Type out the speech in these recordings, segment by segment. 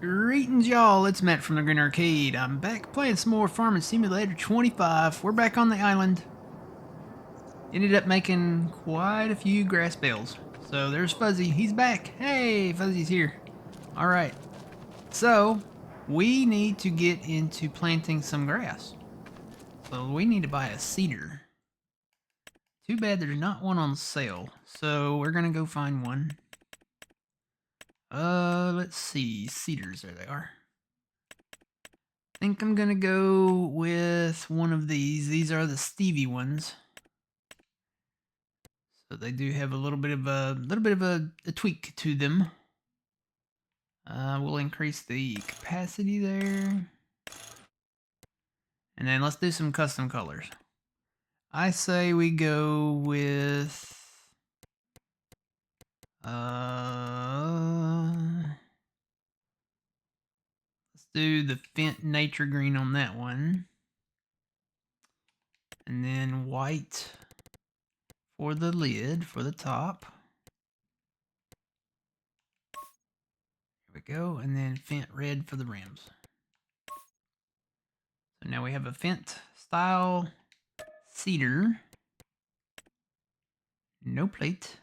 Greetings, y'all. It's Matt from the Green Arcade. I'm back playing some more Farming Simulator 25. We're back on the island. Ended up making quite a few grass bales. So there's Fuzzy. He's back. Hey, Fuzzy's here. All right. So we need to get into planting some grass. So we need to buy a seeder. Too bad there's not one on sale. So we're gonna go find one. Let's see. Seeders. There they are. I think I'm gonna go with one of these. These are the Stevie ones. So they do have a little bit of a tweak to them. We'll increase the capacity there. And then let's do some custom colors. I say we go with let's do the Fent Nature Green on that one. And then white for the lid, for the top. There we go. And then Fent Red for the rims. So now we have a Fent style cedar. No plate.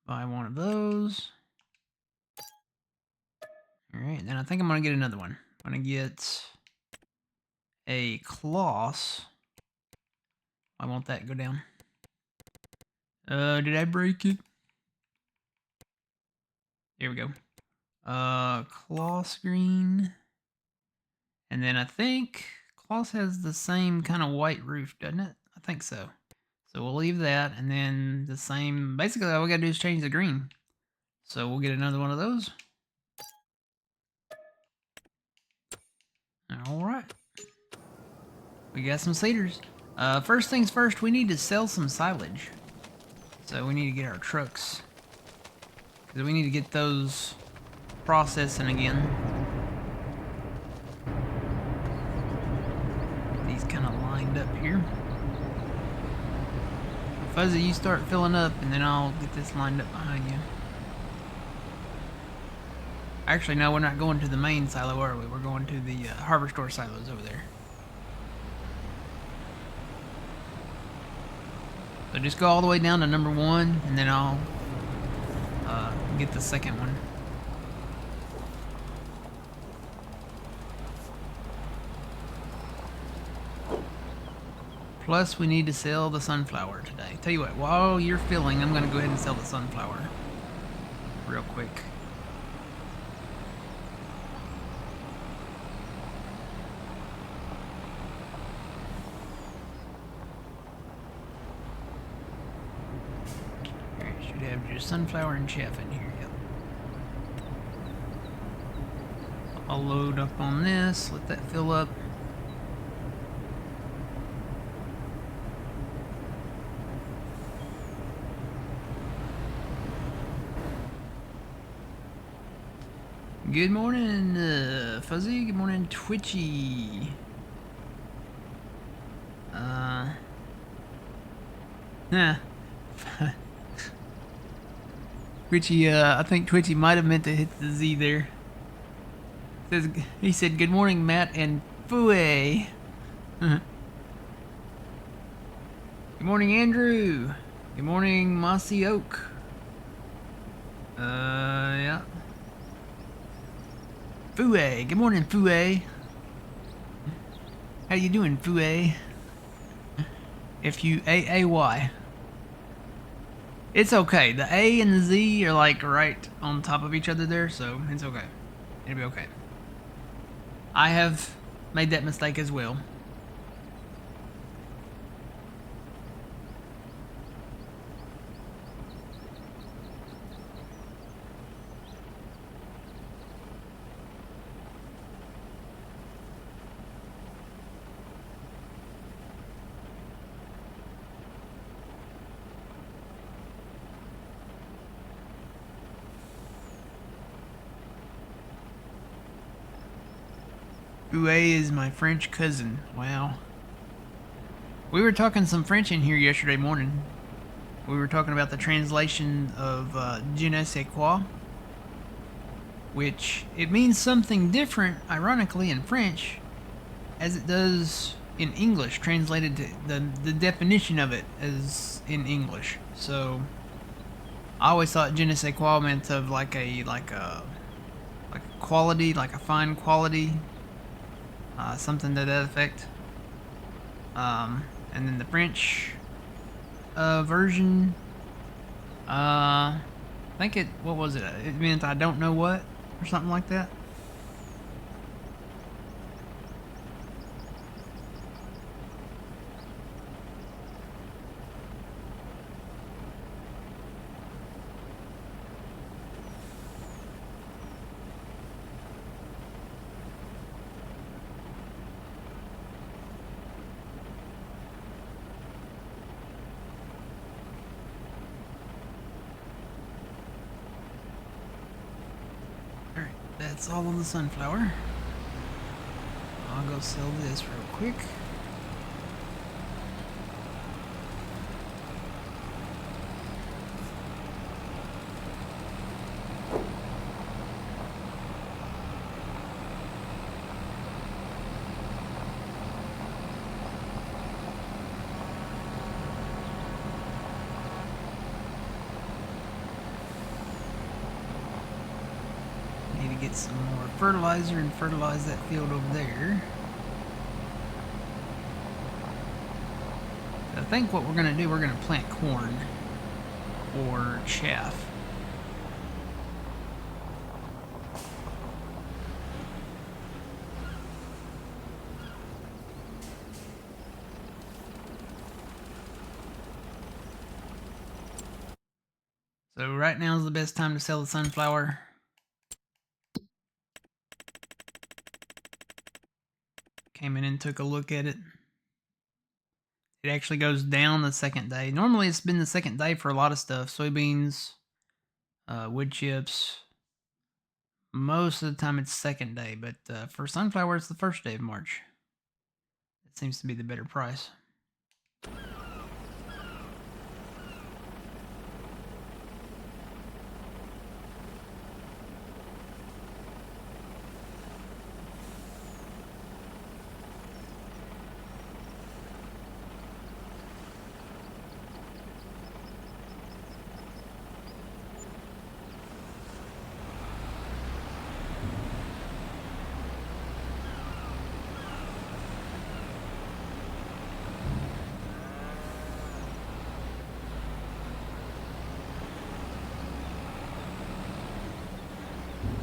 Buy one of those. Alright, and then I think I'm going to get another one. I'm going to get a Kloss. Why won't that go down? Did I break it? There we go. Kloss green. And then I think Kloss has the same kind of white roof, doesn't it? I think so. So we'll leave that, and then the same, basically all we gotta do is change the green. So we'll get another one of those. Alright. We got some cedars. First things first, we need to sell some silage. So we need to get our trucks. Because we need to get those processing again. These kind of lined up here. Fuzzy, you start filling up, and then I'll get this lined up behind you. Actually, no, we're not going to the main silo, are we? We're going to the harbor store silos over there. So just go all the way down to number 1, and then I'll get the second one. Plus, we need to sell the sunflower today. Tell you what, while you're filling, I'm going to go ahead and sell the sunflower real quick. Alright, should have just sunflower and chaff in here. Yep. I'll load up on this, let that fill up. Good morning, Fuzzy. Good morning, Twitchy. Twitchy, I think Twitchy might have meant to hit the Z there. He said, good morning, Matt and Fue. Good morning, Andrew. Good morning, Mossy Oak. Yeah. Fue. Good morning, Fue. How you doing, Fue? F-U-A-A-Y. It's okay. The A and the Z are like right on top of each other there, so it's okay. It'll be okay. I have made that mistake as well. Fue is my French cousin. Wow. We were talking some French in here yesterday morning. We were talking about the translation of je ne sais quoi. which it means something different, ironically, in French, as it does in English, translated to the definition of it as in English. So I always thought je ne sais quoi meant of like a quality, like a fine quality, something to that effect. And then the French version, I think what was it? It meant I don't know what, or something like that. Alright, that's all on the sunflower. I'll go sell this real quick. Get some more fertilizer and fertilize that field over there. I think what we're going to do, we're going to plant corn or chaff. So right now is the best time to sell the sunflower. Came in and took a look at it. It actually goes down the second day. Normally it's been the second day for a lot of stuff. Soybeans, wood chips. Most of the time it's second day, but for sunflower it's the first day of March. It seems to be the better price.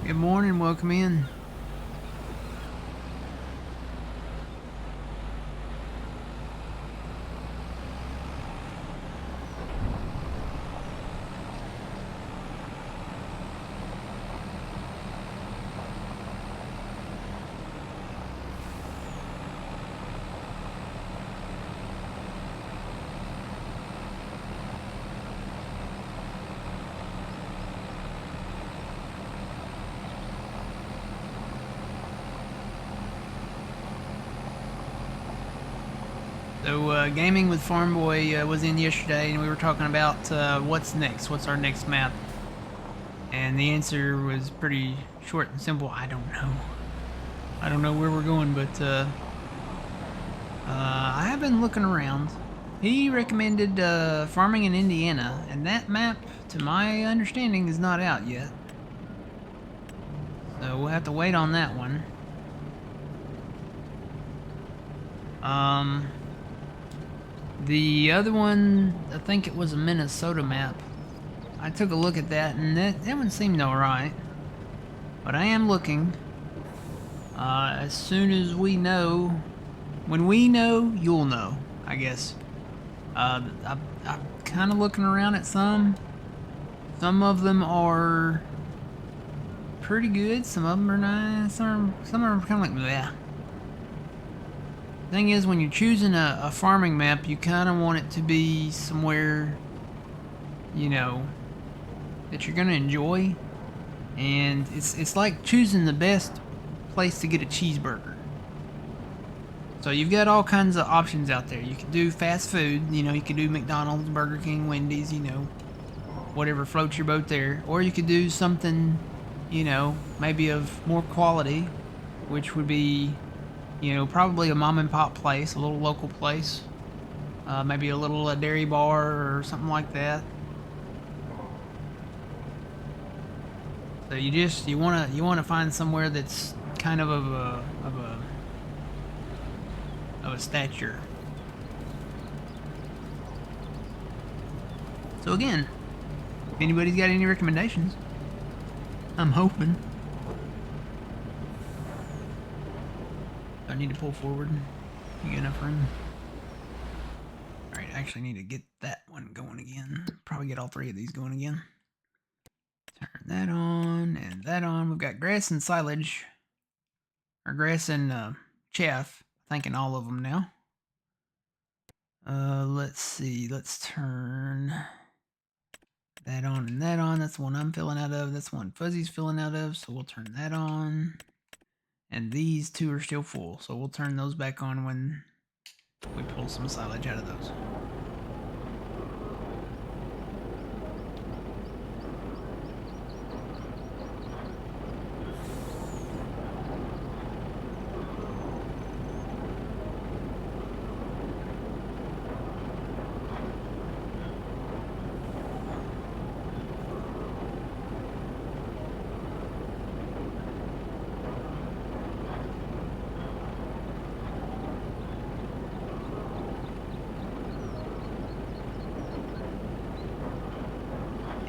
Good morning, welcome in. So Gaming with Farm Boy was in yesterday, and we were talking about what's next. What's our next map? And the answer was pretty short and simple. I don't know. I don't know where we're going, but I have been looking around. He recommended farming in Indiana, and that map, to my understanding, is not out yet. So we'll have to wait on that one. The other one, I think it was a Minnesota map. I took a look at that, and that one seemed alright. But I am looking. As soon as we know, when we know, you'll know, I guess. I'm kind of looking around at some. Some of them are pretty good. Some of them are nice. Some are kind of like bleh. Thing is, when you're choosing a farming map, you kind of want it to be somewhere, you know, that you're gonna enjoy, and it's like choosing the best place to get a cheeseburger. So you've got all kinds of options out there. You can do fast food, you know, you could do McDonald's, Burger King, Wendy's, you know, whatever floats your boat there, or you could do something you know, maybe of more quality, which would be, you know, probably a mom and pop place, a little local place, maybe a little dairy bar or something like that. So you wanna find somewhere that's kind of a stature. So again, if anybody's got any recommendations, I'm hoping. I need to pull forward. You got enough room? Alright, I actually need to get that one going again. Probably get all three of these going again. Turn that on and that on. We've got grass and silage. Or grass and chaff. I think in all of them now. Let's see. Let's turn that on and that on. That's the one I'm filling out of. That's the one Fuzzy's filling out of. So we'll turn that on. And these two are still full. So we'll turn those back on when we pull some silage out of those.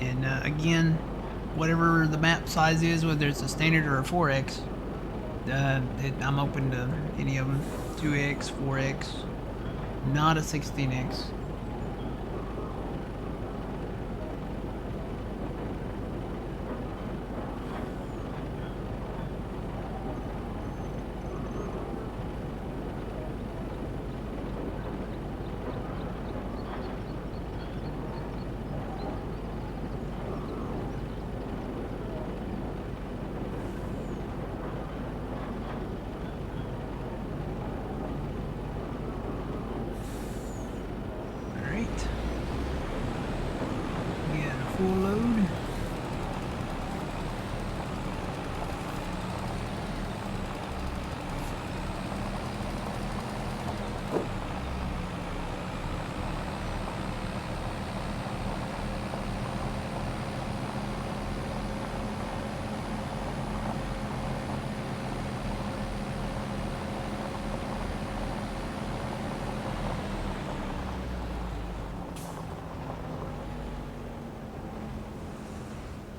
And again, whatever the map size is, whether it's a standard or a 4x, I'm open to any of them. 2x, 4x, not a 16x. Full load.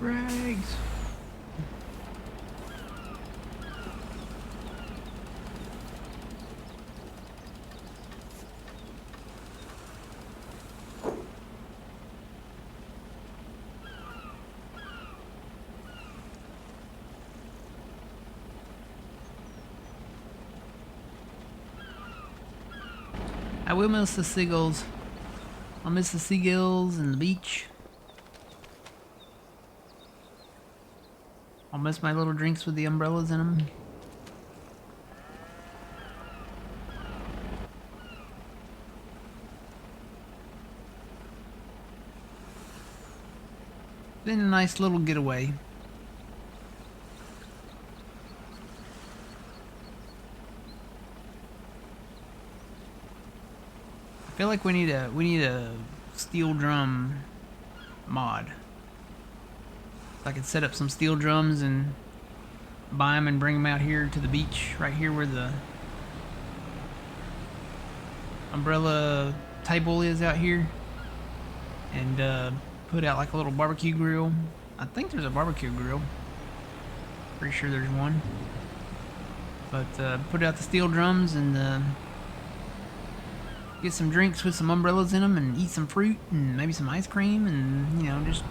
Rags. I will miss the seagulls. I'll miss the seagulls and the beach. I'll miss my little drinks with the umbrellas in them. Been a nice little getaway. I feel like we need a steel drum mod. I could set up some steel drums and buy them and bring them out here to the beach, right here where the umbrella table is out here, and put out like a little barbecue grill. I think there's a barbecue grill. Pretty sure there's one. But put out the steel drums and get some drinks with some umbrellas in them and eat some fruit and maybe some ice cream and, you know, just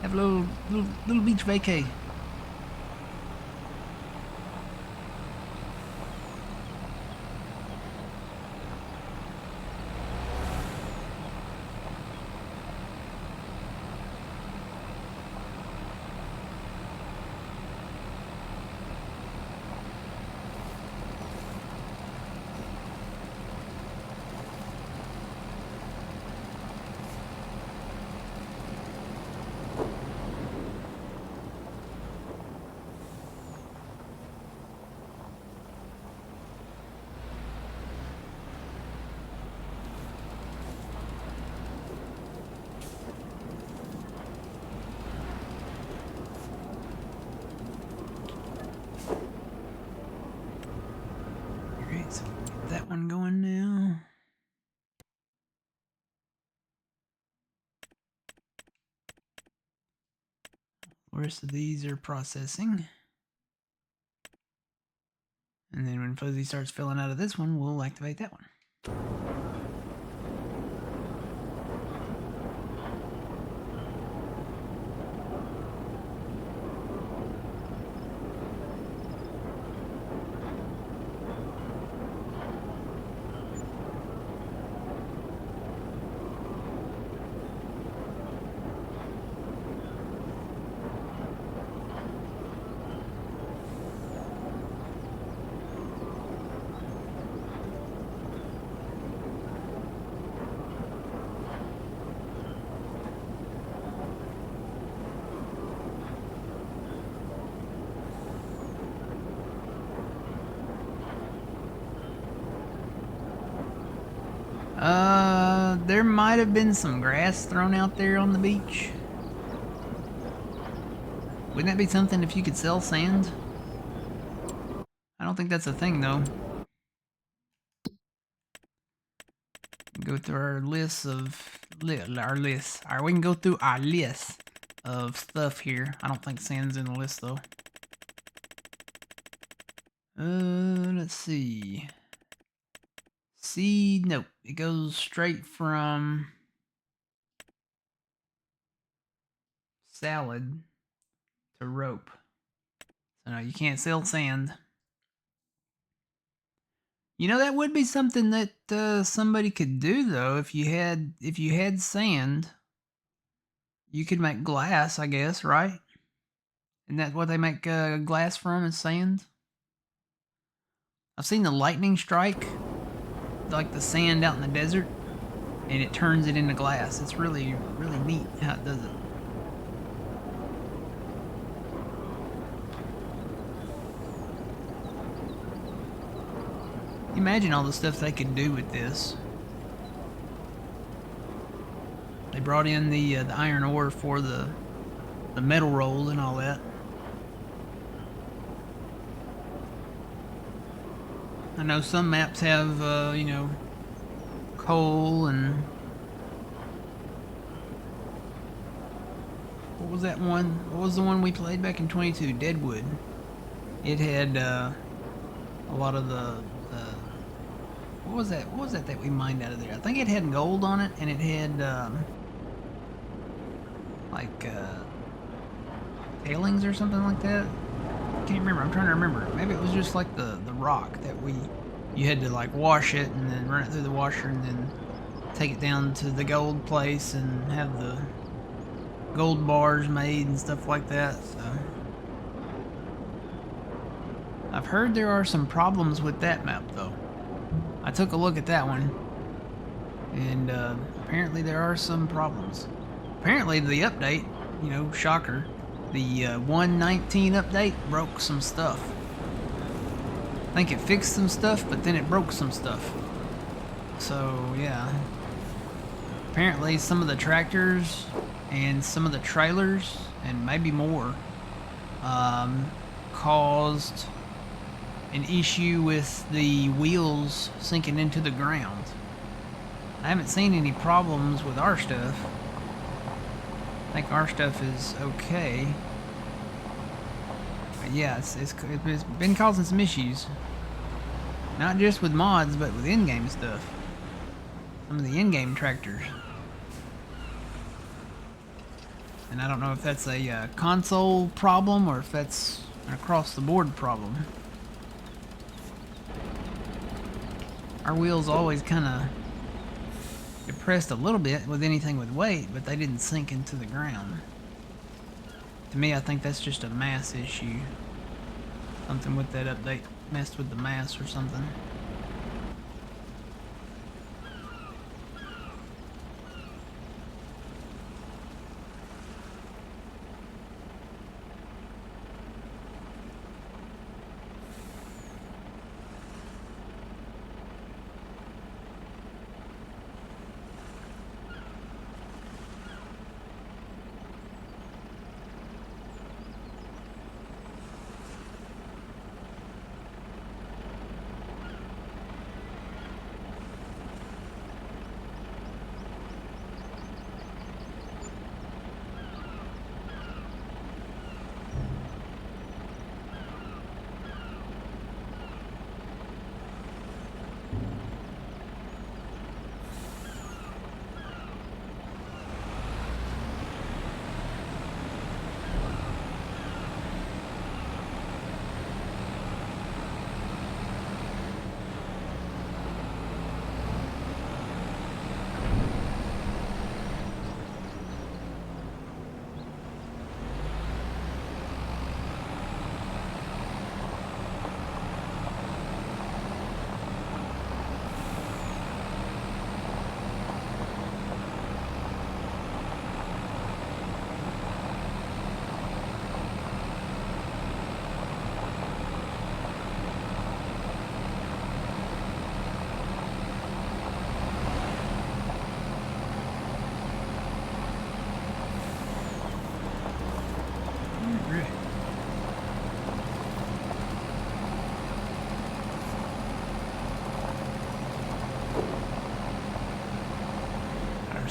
have a little beach vacay. The rest of these are processing. And then when Fuzzy starts filling out of this one, we'll activate that one. There might have been some grass thrown out there on the beach. Wouldn't that be something if you could sell sand? I don't think that's a thing though. Go through our list of we can go through our list of stuff here. I don't think sand's in the list though. Let's see. Seed, nope. It goes straight from salad to rope. So no, you can't sell sand. You know, that would be something that somebody could do though. If you had sand, you could make glass, I guess, right? Isn't that what they make glass from? Is sand? I've seen the lightning strike, like the sand out in the desert, and it turns it into glass. It's really, really neat how it does it. Imagine all the stuff they could do with this. They brought in the iron ore for the metal rolls and all that. I know some maps have, you know, coal and... What was that one? What was the one we played back in 22? Deadwood. It had a lot of the... What was that? What was that we mined out of there? I think it had gold on it, and it had, like, tailings or something like that. I can't remember. I'm trying to remember. Maybe it was just like the rock that you had to like wash it and then run it through the washer and then take it down to the gold place and have the gold bars made and stuff like that. So I've heard there are some problems with that map though. I took a look at that one and apparently there are some problems. Apparently the update, you know, shocker, the 1.19 update broke some stuff. I think it fixed some stuff, but then it broke some stuff. So, yeah. Apparently some of the tractors and some of the trailers, and maybe more, caused an issue with the wheels sinking into the ground. I haven't seen any problems with our stuff. I think our stuff is okay. But yeah, it's been causing some issues. Not just with mods, but with in-game stuff. Some of the in-game tractors. And I don't know if that's a console problem or if that's an across-the-board problem. Our wheels always kind of depressed a little bit with anything with weight, but they didn't sink into the ground. To me, I think that's just a mass issue. Something with that update messed with the mass or something.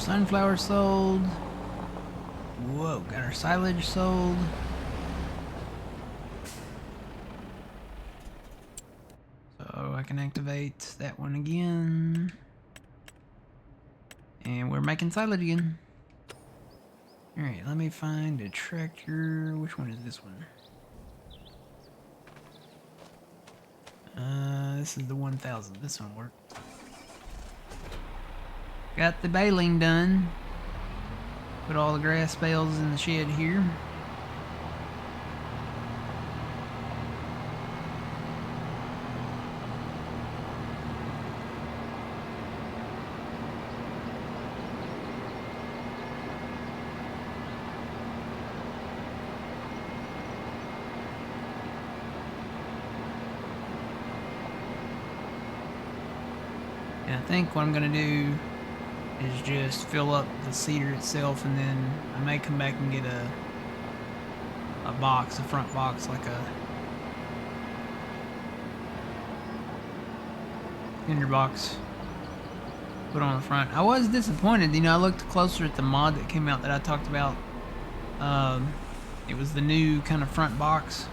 sunflower sold. Whoa, got our silage sold. So I can activate that one again. And we're making silage again. Alright, let me find a tractor. Which one is this one? This is the 1000. This one worked. Got the baling done. Put all the grass bales in the shed here. And I think what I'm gonna do is just fill up the seeder itself, and then I may come back and get a box, a front box, like a tinder box, put on the front. I was disappointed, you know. I looked closer at the mod that came out that I talked about. It was the new kind of front box,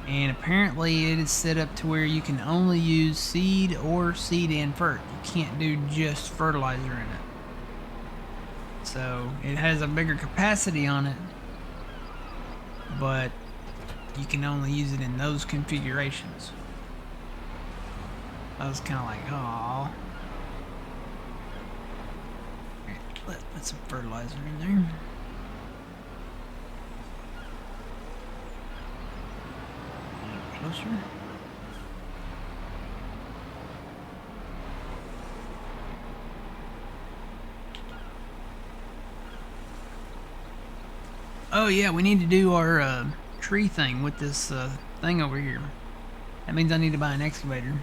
and apparently it is set up to where you can only use seed or seed and fert. You can't do just fertilizer in it. So it has a bigger capacity on it, but you can only use it in those configurations. I was kind of like, oh. Put some fertilizer in there. Closer. Oh yeah, we need to do our tree thing with this thing over here. That means I need to buy an excavator.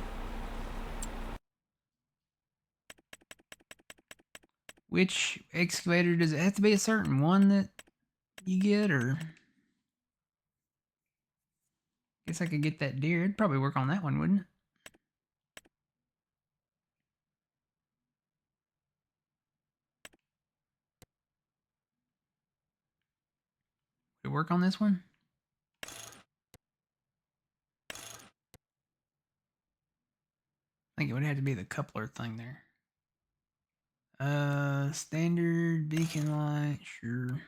Which excavator does it have to be a certain one that you get, or? Guess I could get that deer. It'd probably work on that one, wouldn't it? Would it work on this one? I think it would have to be the coupler thing there. Standard beacon light, sure.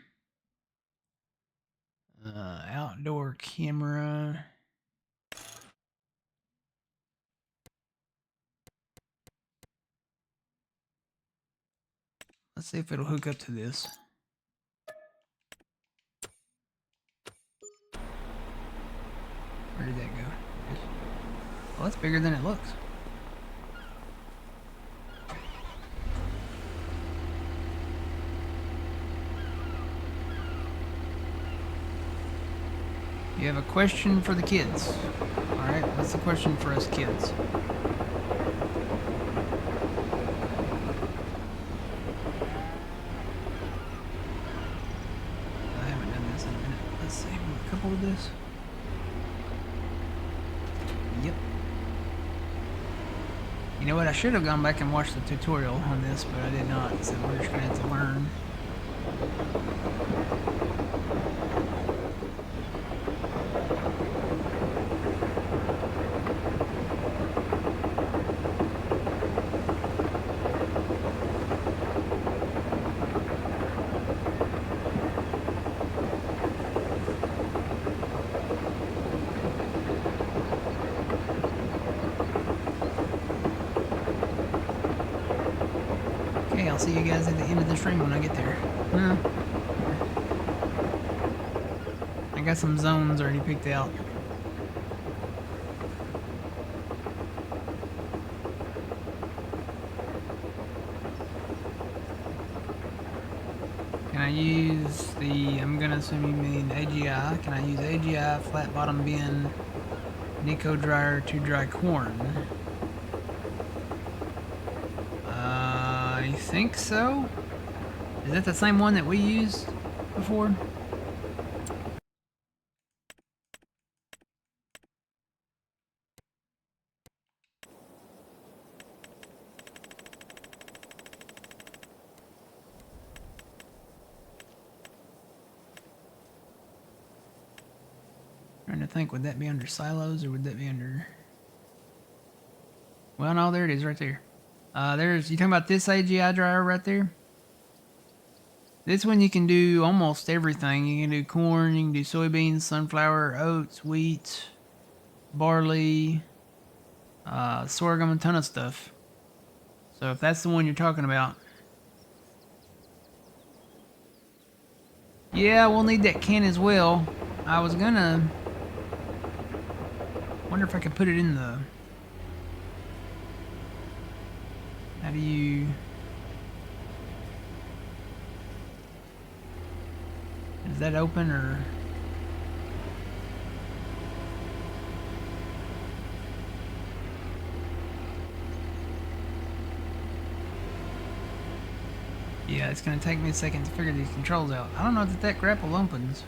Outdoor camera. Let's see if it'll hook up to this. Where did that go? Well, that's bigger than it looks. You have a question for the kids. Alright, what's the question for us kids? I haven't done this in a minute. Let's see, a couple of this. Yep. You know what, I should have gone back and watched the tutorial on this, but I did not, so we're just gonna have to learn. Okay, I'll see you guys at the end of the stream when I get there. I got some zones already picked out. Can I use the, I'm gonna assume you mean AGI. Can I use AGI, flat bottom bin, Nico dryer to dry corn? I think so. Is that the same one that we used before? think. Would that be under silos or would that be under... Well, no, there it is right there. There's, you talking about this AGI dryer right there? This one you can do almost everything. You can do corn, you can do soybeans, sunflower, oats, wheat, barley, sorghum, a ton of stuff. So if that's the one you're talking about. Yeah, we'll need that can as well. I was gonna... Wonder if I could put it in the... How do you... Is that open or... Yeah, it's gonna take me a second to figure these controls out. I don't know that that grapple opens.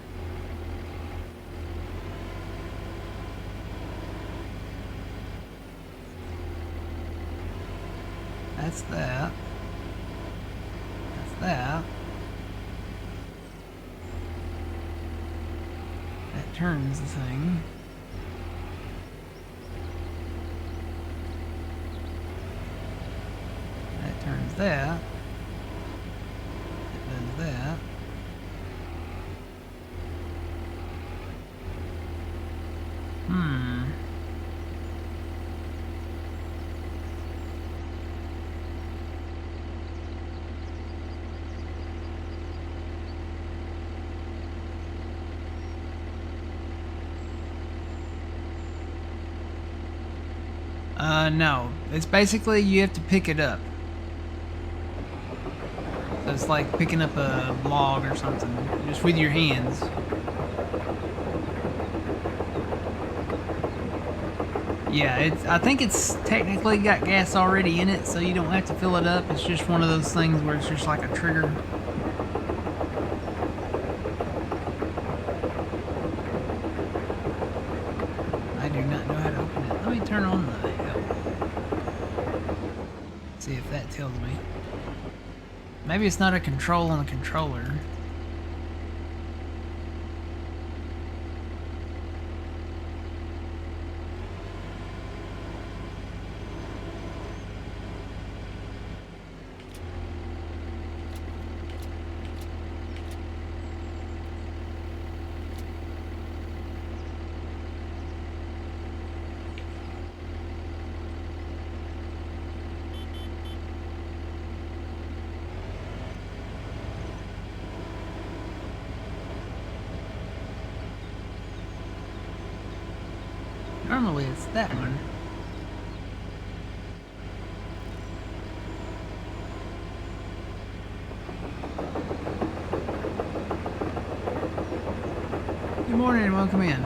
That's that. That's that. That turns the thing. That turns that. It does that. No. It's basically you have to pick it up. So it's like picking up a log or something, just with your hands. Yeah, I think it's technically got gas already in it, so you don't have to fill it up. It's just one of those things where it's just like a trigger. I do not know how to open it. Let me turn on the help. See if that tells me. Maybe it's not a control on the controller. Normally it's that one. Good morning and welcome in.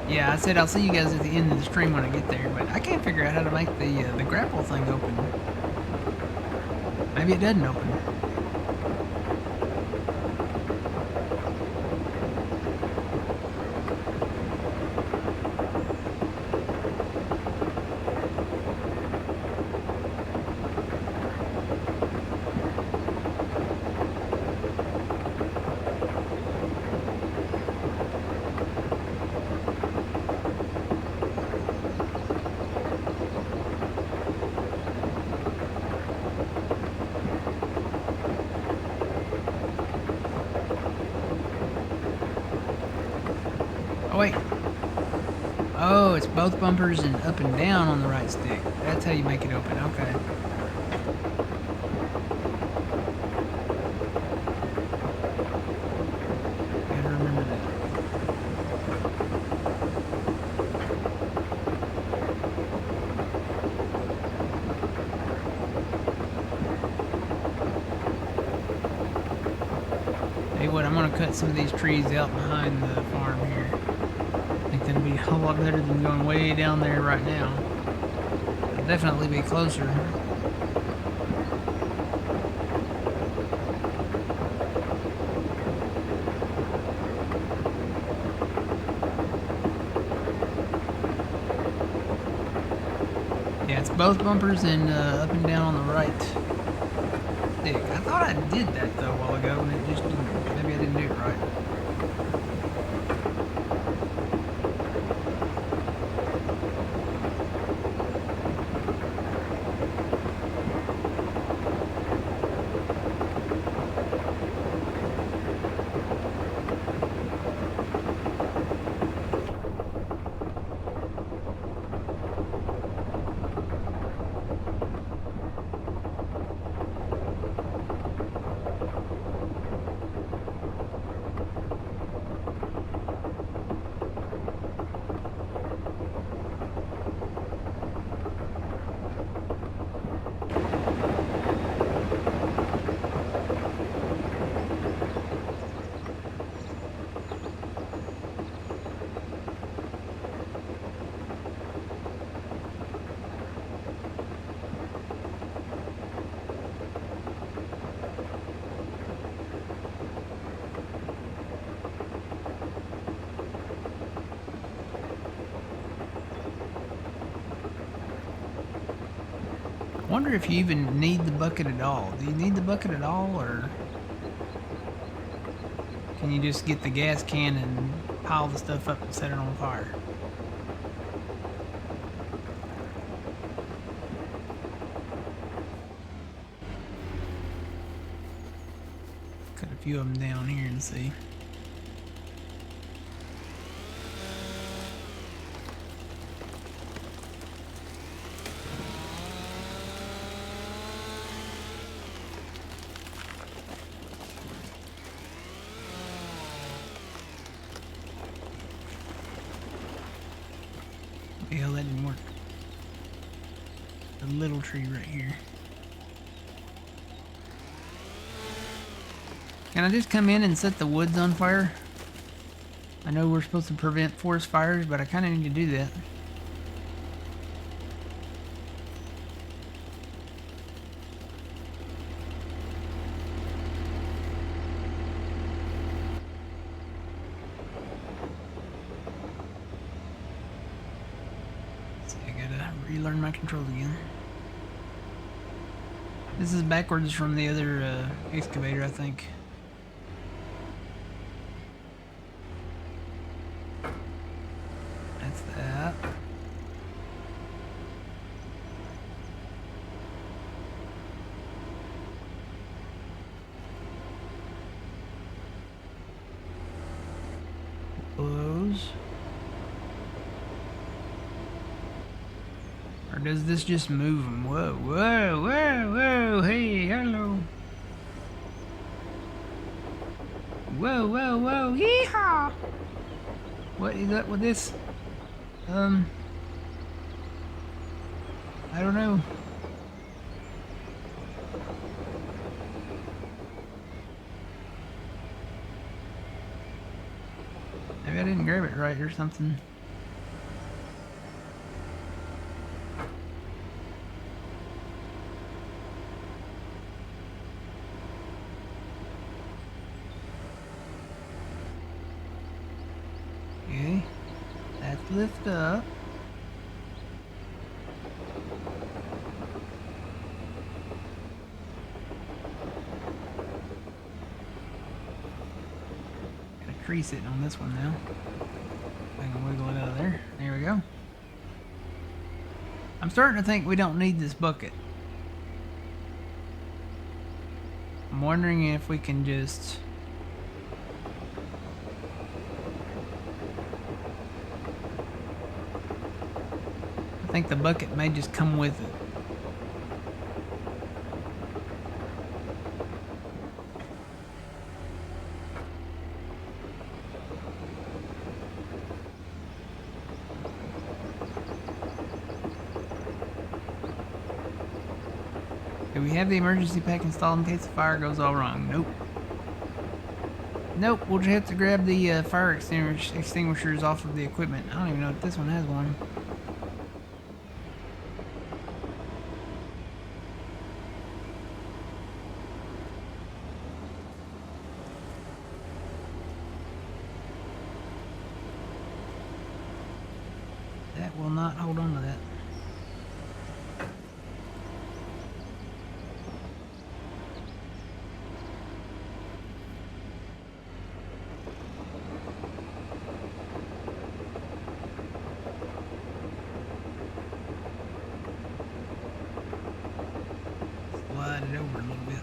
Yeah, I said I'll see you guys at the end of the stream when I get there, but I can't figure out how to make the grapple thing open. Maybe it doesn't open. Oh wait. Oh, it's both bumpers and up and down on the right stick. That's how you make it open. Okay. Gotta remember that. Hey, what? I'm gonna cut some of these trees out behind the farm here. That'll be a lot better than going way down there right now. It'll definitely be closer. Yeah, it's both bumpers and up and down on the right. stick. I thought I did that though a while ago and it just didn't. Maybe I didn't do it right. I wonder if you even need the bucket at all. Do you need the bucket at all, or can you just get the gas can and pile the stuff up and set it on fire? Cut a few of them down here and see. Hell, that didn't work. The little tree right here. Can I just come in and set the woods on fire? I know we're supposed to prevent forest fires, but I kind of need to do that. Relearn my controls again. This is backwards from the other excavator, I think. That's that. Those. Or does this just move them? Whoa, whoa, whoa, whoa, hey, hello. Whoa, whoa, whoa, yeehaw! What is up with this? I don't know. Maybe I didn't grab it right or something. Okay, let's lift up. Got a tree sitting on this one now. I can wiggle it out of there. There we go. I'm starting to think we don't need this bucket. I'm wondering if we can just... I think the bucket may just come with it. Do we have the emergency pack installed in case the fire goes all wrong? Nope. Nope, we'll just have to grab the fire extinguishers off of the equipment. I don't even know if this one has one. That will not hold on to that. over a little bit.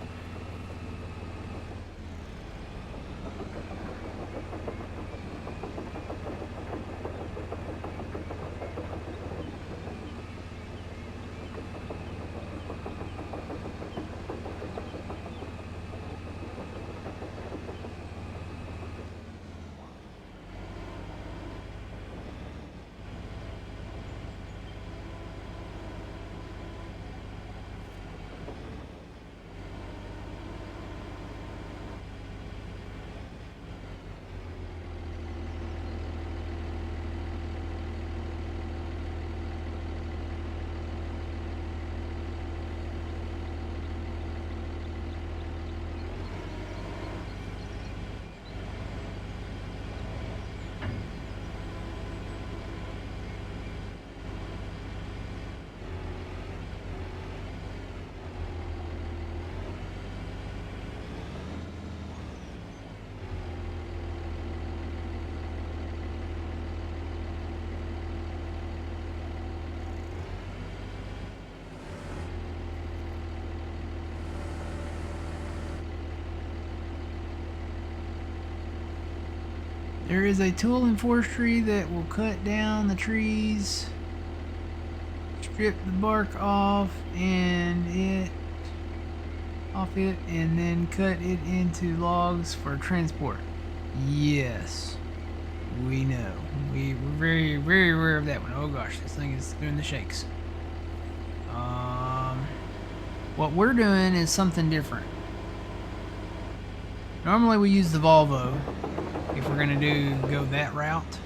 There is a tool in forestry that will cut down the trees, strip the bark off and then cut it into logs for transport. Yes, we know. We're very, very aware of that one. Oh gosh, this thing is doing the shakes. What we're doing is something different. Normally we use the Volvo if we're gonna go that route.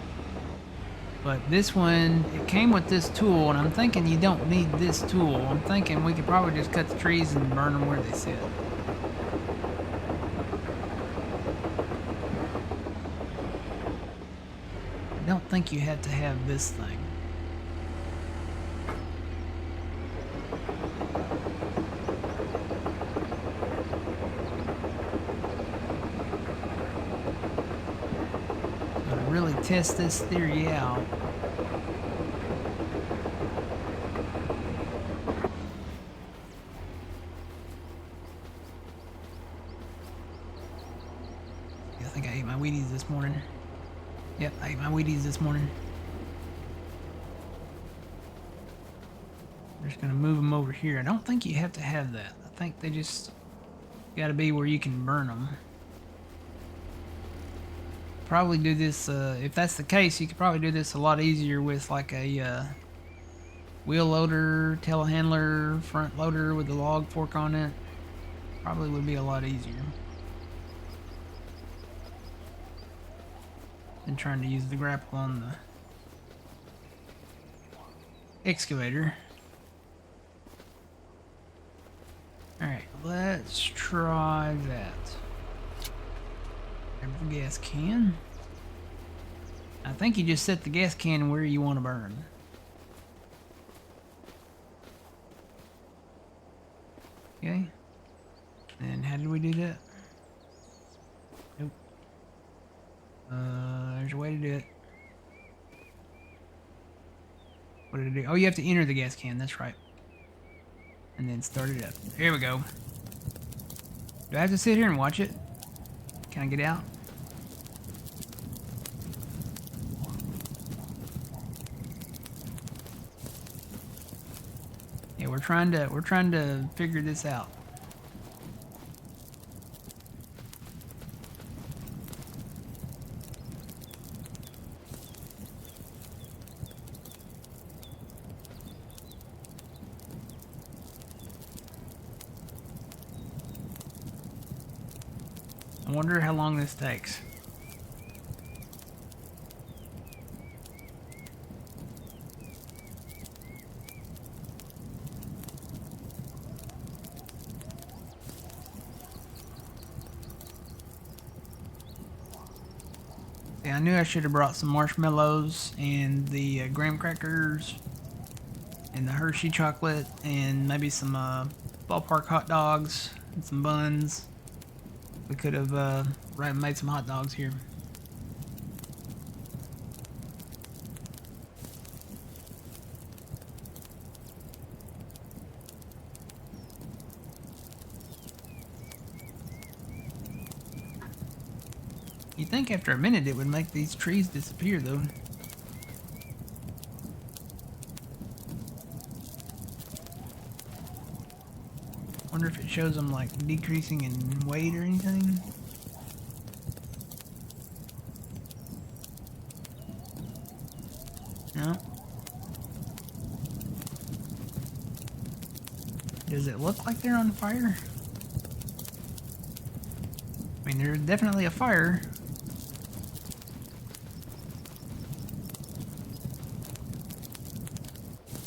But this one, it came with this tool, and I'm thinking you don't need this tool. I'm thinking we could probably just cut the trees and burn them where they sit. I don't think you have to have this thing. Really test this theory out. I think I ate my Wheaties this morning. Yep, I ate my Wheaties this morning. I'm just gonna move them over here. I don't think you have to have that. I think they just gotta be where you can burn them. Probably do this, if that's the case, you could probably do this a lot easier with like a wheel loader, telehandler, front loader with the log fork on it. Probably would be a lot easier than trying to use the grapple on the excavator. Alright, let's try that. Grab the gas can. I think you just set the gas can where you want to burn. Okay. And how did we do that? Nope. There's a way to do it. What did it do? Oh, you have to enter the gas can. That's right. And then start it up. Here we go. Do I have to sit here and watch it? Can I get out? Yeah, we're trying to figure this out. I wonder how long this takes. Yeah, I knew I should have brought some marshmallows and the graham crackers and the Hershey chocolate and maybe some ballpark hot dogs and some buns. We could have made some hot dogs here. You think after a minute it would make these trees disappear, though. Wonder if it shows them like decreasing in weight or anything. No. Does it look like they're on fire? I mean, there's definitely a fire.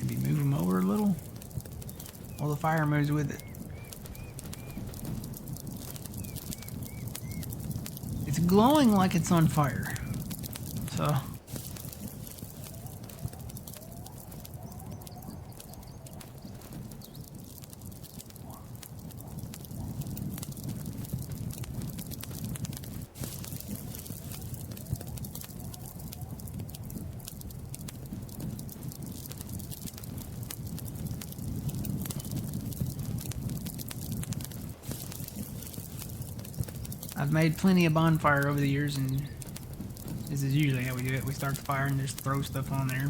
Maybe move them over a little. Well, the fire moves with it. It's glowing like it's on fire. So... I've made plenty of bonfire over the years, and this is usually how we do it. We start the fire and just throw stuff on there.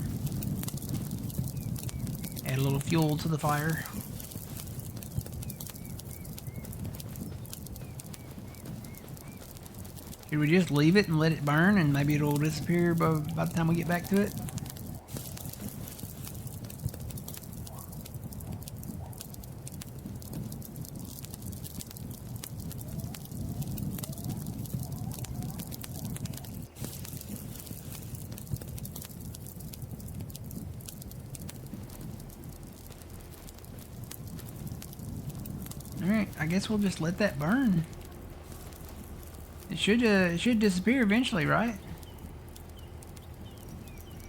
Add a little fuel to the fire. Should we just leave it and let it burn, and maybe it'll disappear by the time we get back to it? Alright, I guess we'll just let that burn. It should disappear eventually, right?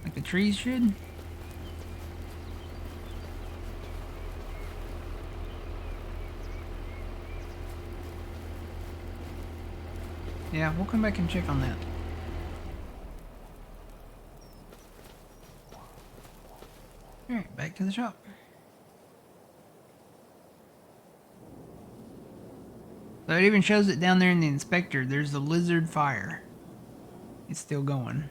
Like the trees should? Yeah, we'll come back and check on that. Alright, back to the shop. So it even shows it down there in the inspector. There's the lizard fire. It's still going.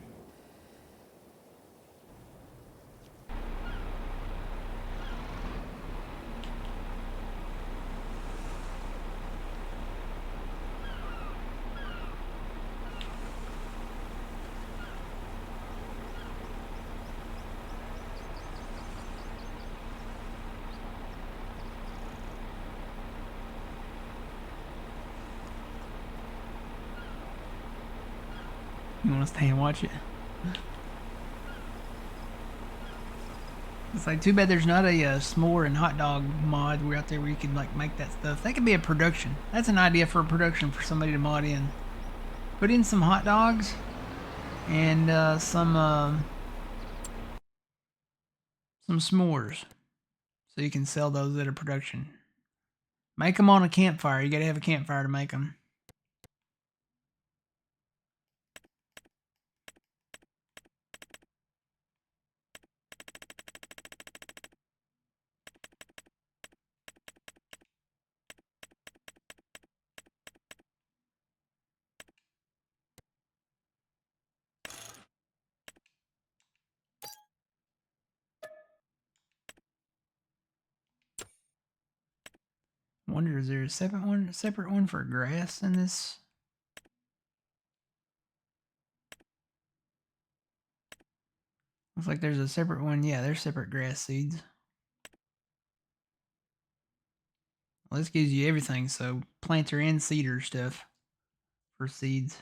You want to stay and watch it? It's like too bad there's not a s'more and hot dog mod out there where you can like make that stuff. That could be a production. That's an idea for a production for somebody to mod in. Put in some hot dogs and some s'mores, so you can sell those at a production. Make them on a campfire. You gotta have a campfire to make them. I wonder, is there a separate one for grass in this? Looks like there's a separate one. Yeah, there's separate grass seeds. Well, this gives you everything, so planter and seeder stuff for seeds.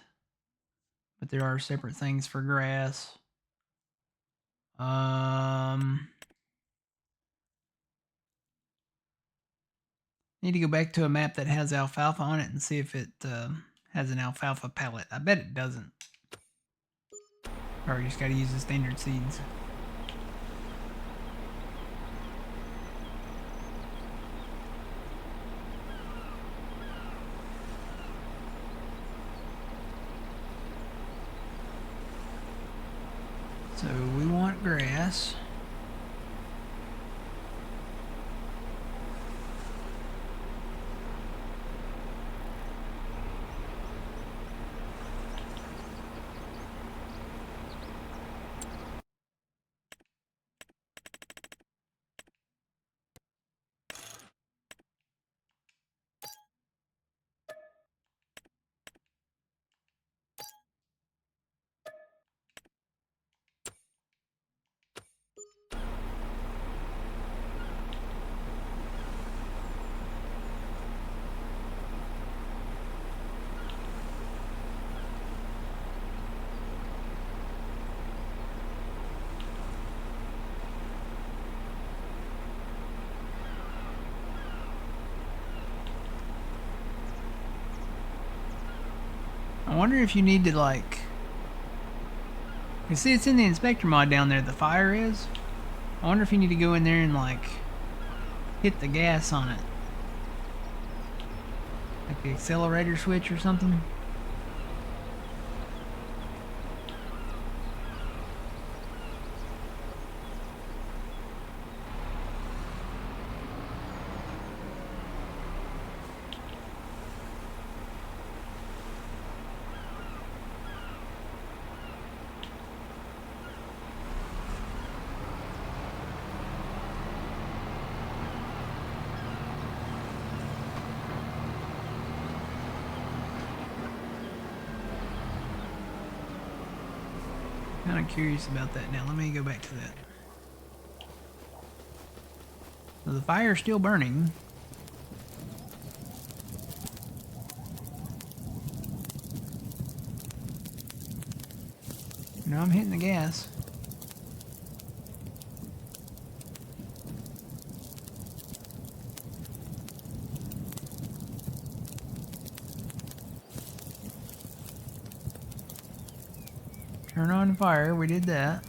But there are separate things for grass. Need to go back to a map that has alfalfa on it and see if it has an alfalfa palette. I bet it doesn't. Or you just gotta use the standard seeds. So we want grass. wonder if you need to, like... You see, it's in the inspector mod down there, the fire is. I wonder if you need to go in there and, like, hit the gas on it. Like the accelerator switch or something. Kind of curious about that now. Let me go back to that. So the fire's still burning. Now I'm hitting the gas. Turn on fire, we did that.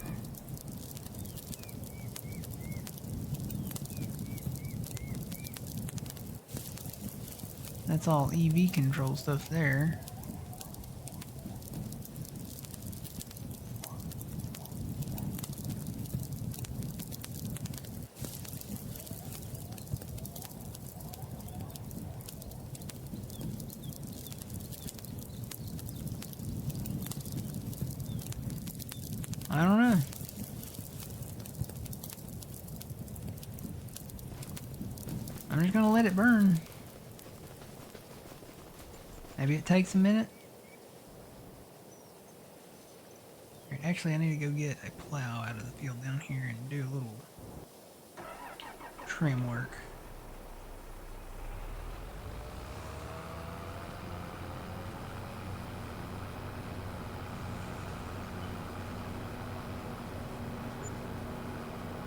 That's all EV control stuff there. I don't know. I'm just gonna let it burn. Maybe it takes a minute. Actually, I need to go get a plow out of the field down here and do a little trim work.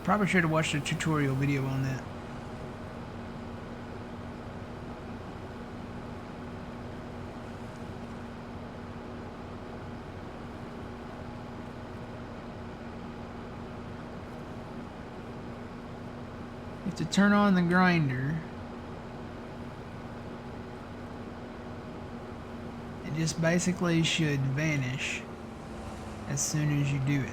Probably should have watched a tutorial video on that. You have to turn on the grinder. It just basically should vanish as soon as you do it.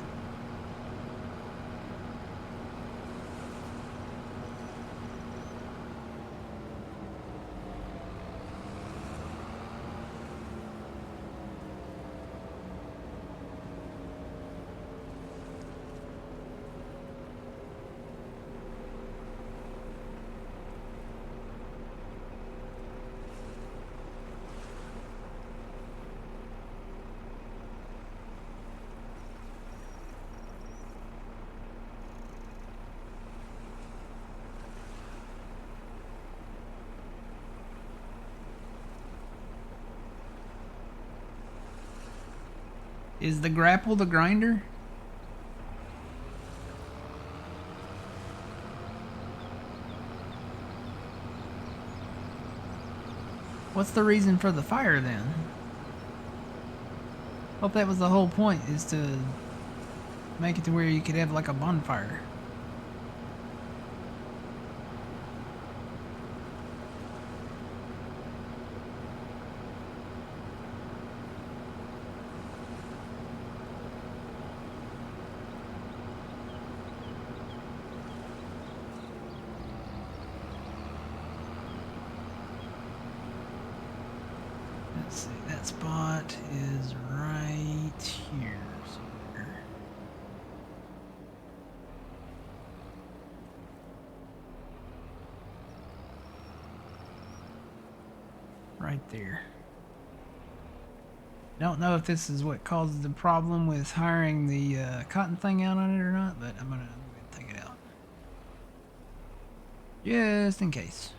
Is the grapple the grinder? What's the reason for the fire then? Hope that was the whole point, is to make it to where you could have like a bonfire. Let's see, that spot is right here somewhere. Right there. Don't know if this is what caused the problem with hiring the cotton thing out on it or not, but I'm gonna take it out. Just in case.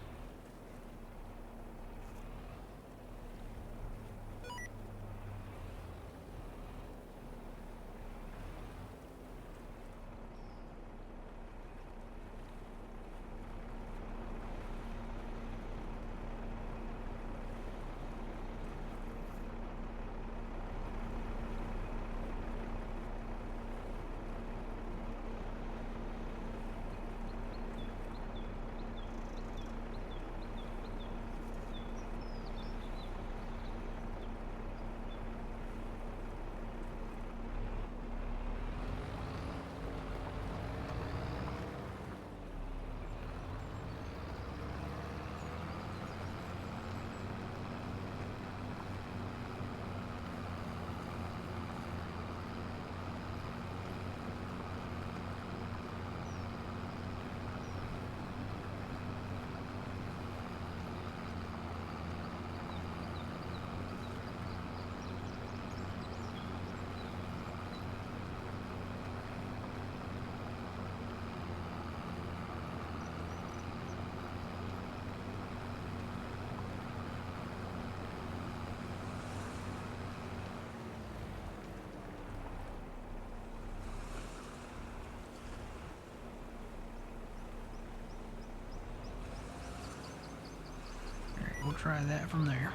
try that from there.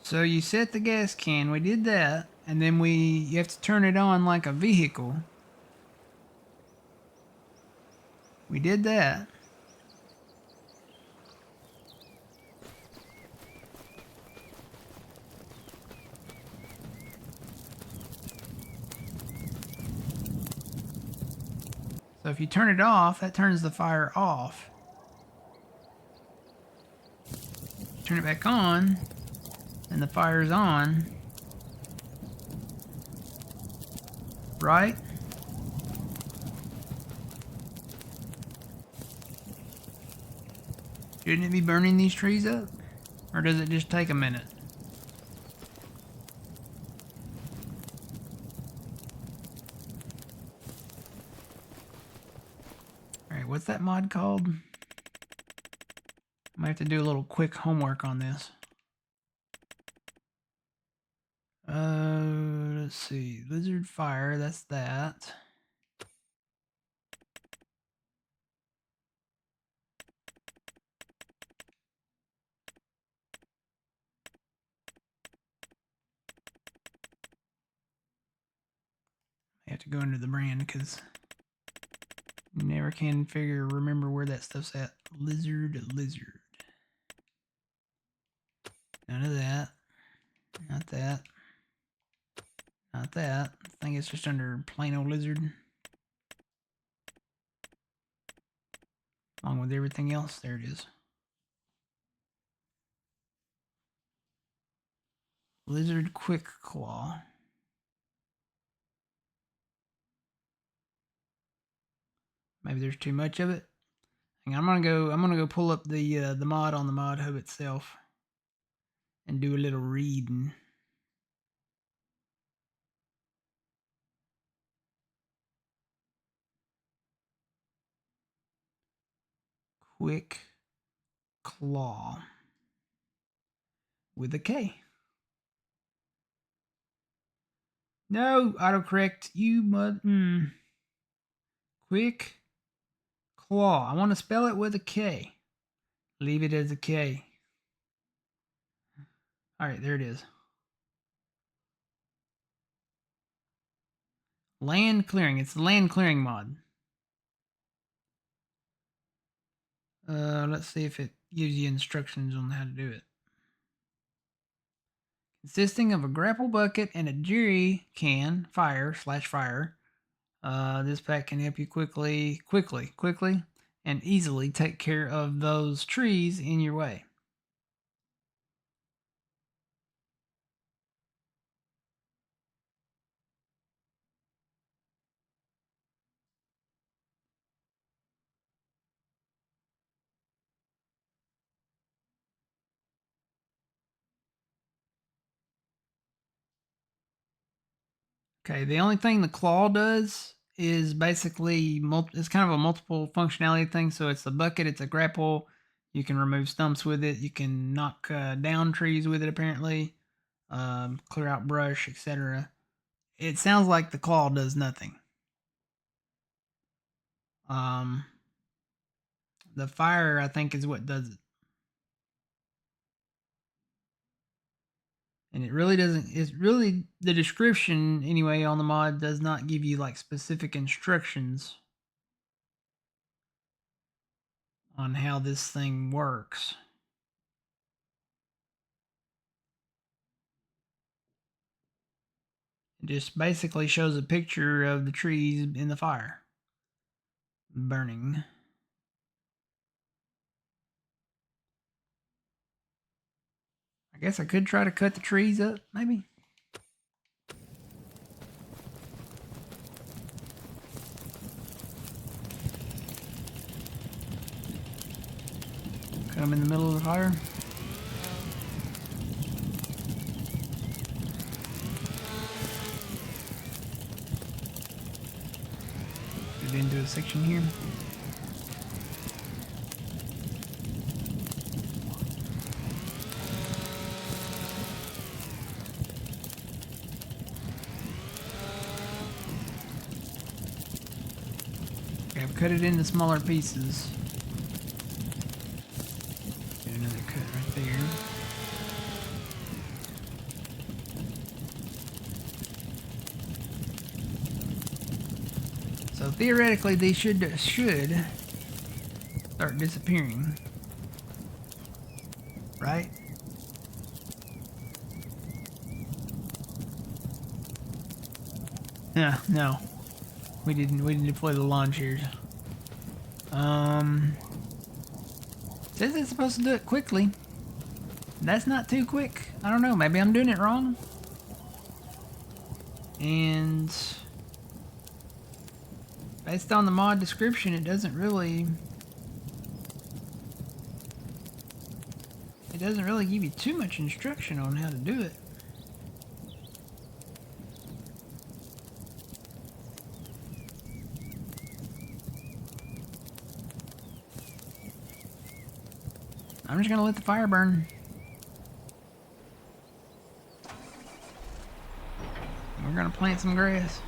So you set the gas can, we did that, and then you have to turn it on like a vehicle. We did that. So if you turn it off, that turns the fire off. Turn it back on, and the fire's on. Right? Shouldn't it be burning these trees up? Or does it just take a minute? Alright, what's that mod called? I might have to do a little quick homework on this. Let's see. Lizard fire, that's that. I have to go into the brand because you never can remember where that stuff's at. Lizard. None of that. Not that. Not that. I think it's just under plain old lizard. Along with everything else. There it is. Lizard Quick Claw. Maybe there's too much of it. I'm gonna go pull up the mod on the mod hub itself and do a little reading. Quick Claw with a K. No, autocorrect. You Quick Claw. I want to spell it with a K. Leave it as a K. All right, there it is. Land clearing. It's the land clearing mod. Let's see if it gives you instructions on how to do it. Consisting of a grapple bucket and a jerry can, fire, this pack can help you quickly, and easily take care of those trees in your way. Okay, the only thing the claw does is basically it's kind of a multiple functionality thing. So it's a bucket, it's a grapple. You can remove stumps with it. You can knock down trees with it. Apparently, clear out brush, etc. It sounds like the claw does nothing. The fire, I think, is what does it. And it really doesn't, it's really, the description anyway on the mod does not give you like specific instructions on how this thing works. It just basically shows a picture of the trees in the fire burning. I guess I could try to cut the trees up, maybe. Cut them in the middle of the fire. Get into a section here. Okay, I've cut it into smaller pieces. Get another cut right there. So theoretically, they should start disappearing, right? Yeah, no, we didn't deploy the lawn chairs. Says it's supposed to do it quickly. That's not too quick. I don't know. Maybe I'm doing it wrong. And based on the mod description, it doesn't really give you too much instruction on how to do it. I'm just gonna let the fire burn. We're gonna plant some grass.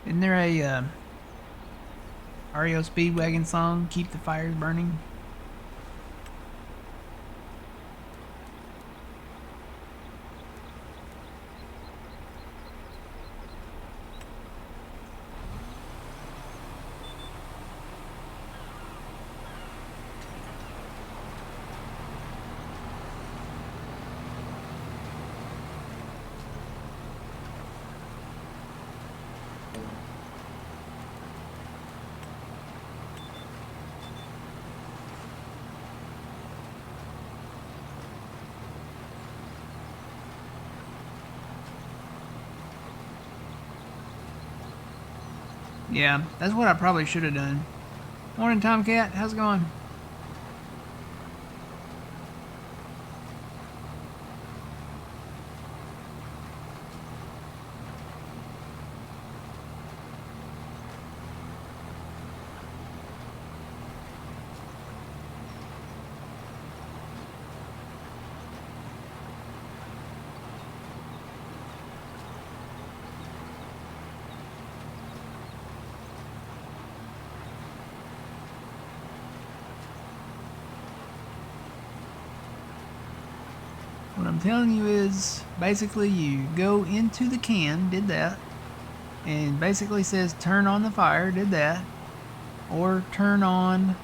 Isn't there a REO Speedwagon song, Keep the Fires Burning? Yeah, that's what I probably should have done. Morning, Tomcat. How's it going? What I'm telling you is, basically you go into the can, did that, and basically says turn on the fire, did that, or turn on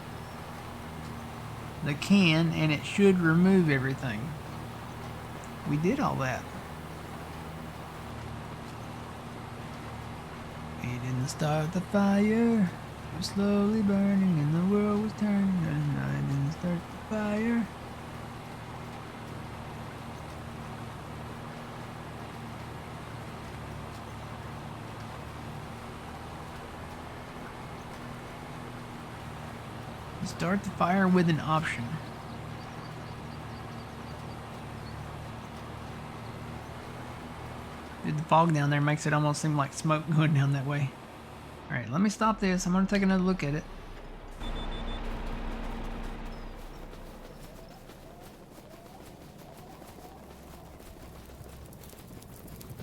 the can and it should remove everything. We did all that. We didn't start the fire, it was slowly burning and the world was turning, and I didn't start the fire. Start the fire with an option. The fog down there makes it almost seem like smoke going down that way. Alright, let me stop this. I'm going to take another look at it.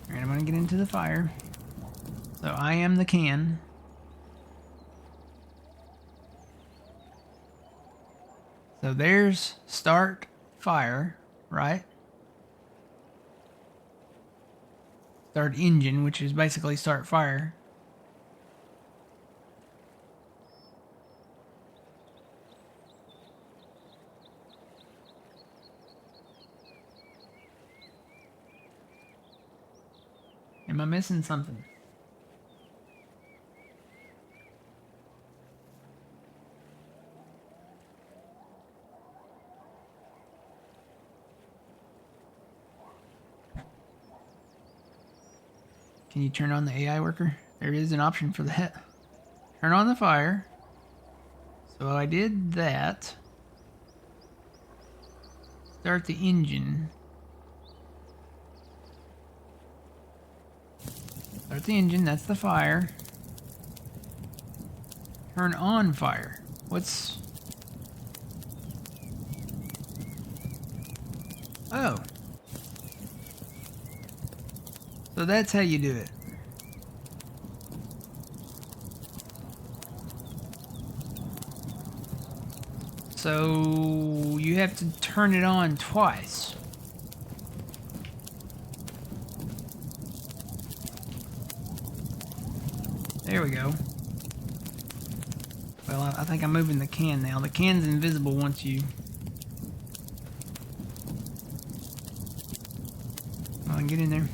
Alright, I'm going to get into the fire. So I am the can. So there's start fire, right? Start engine, which is basically start fire. Am I missing something? Can you turn on the AI worker? There is an option for that. Turn on the fire. So I did that. Start the engine. Start the engine, that's the fire. Turn on fire. What's... Oh. So that's how you do it. So you have to turn it on twice. There we go. Well, I think I'm moving the can now. The can's invisible once you... Come on, get in there.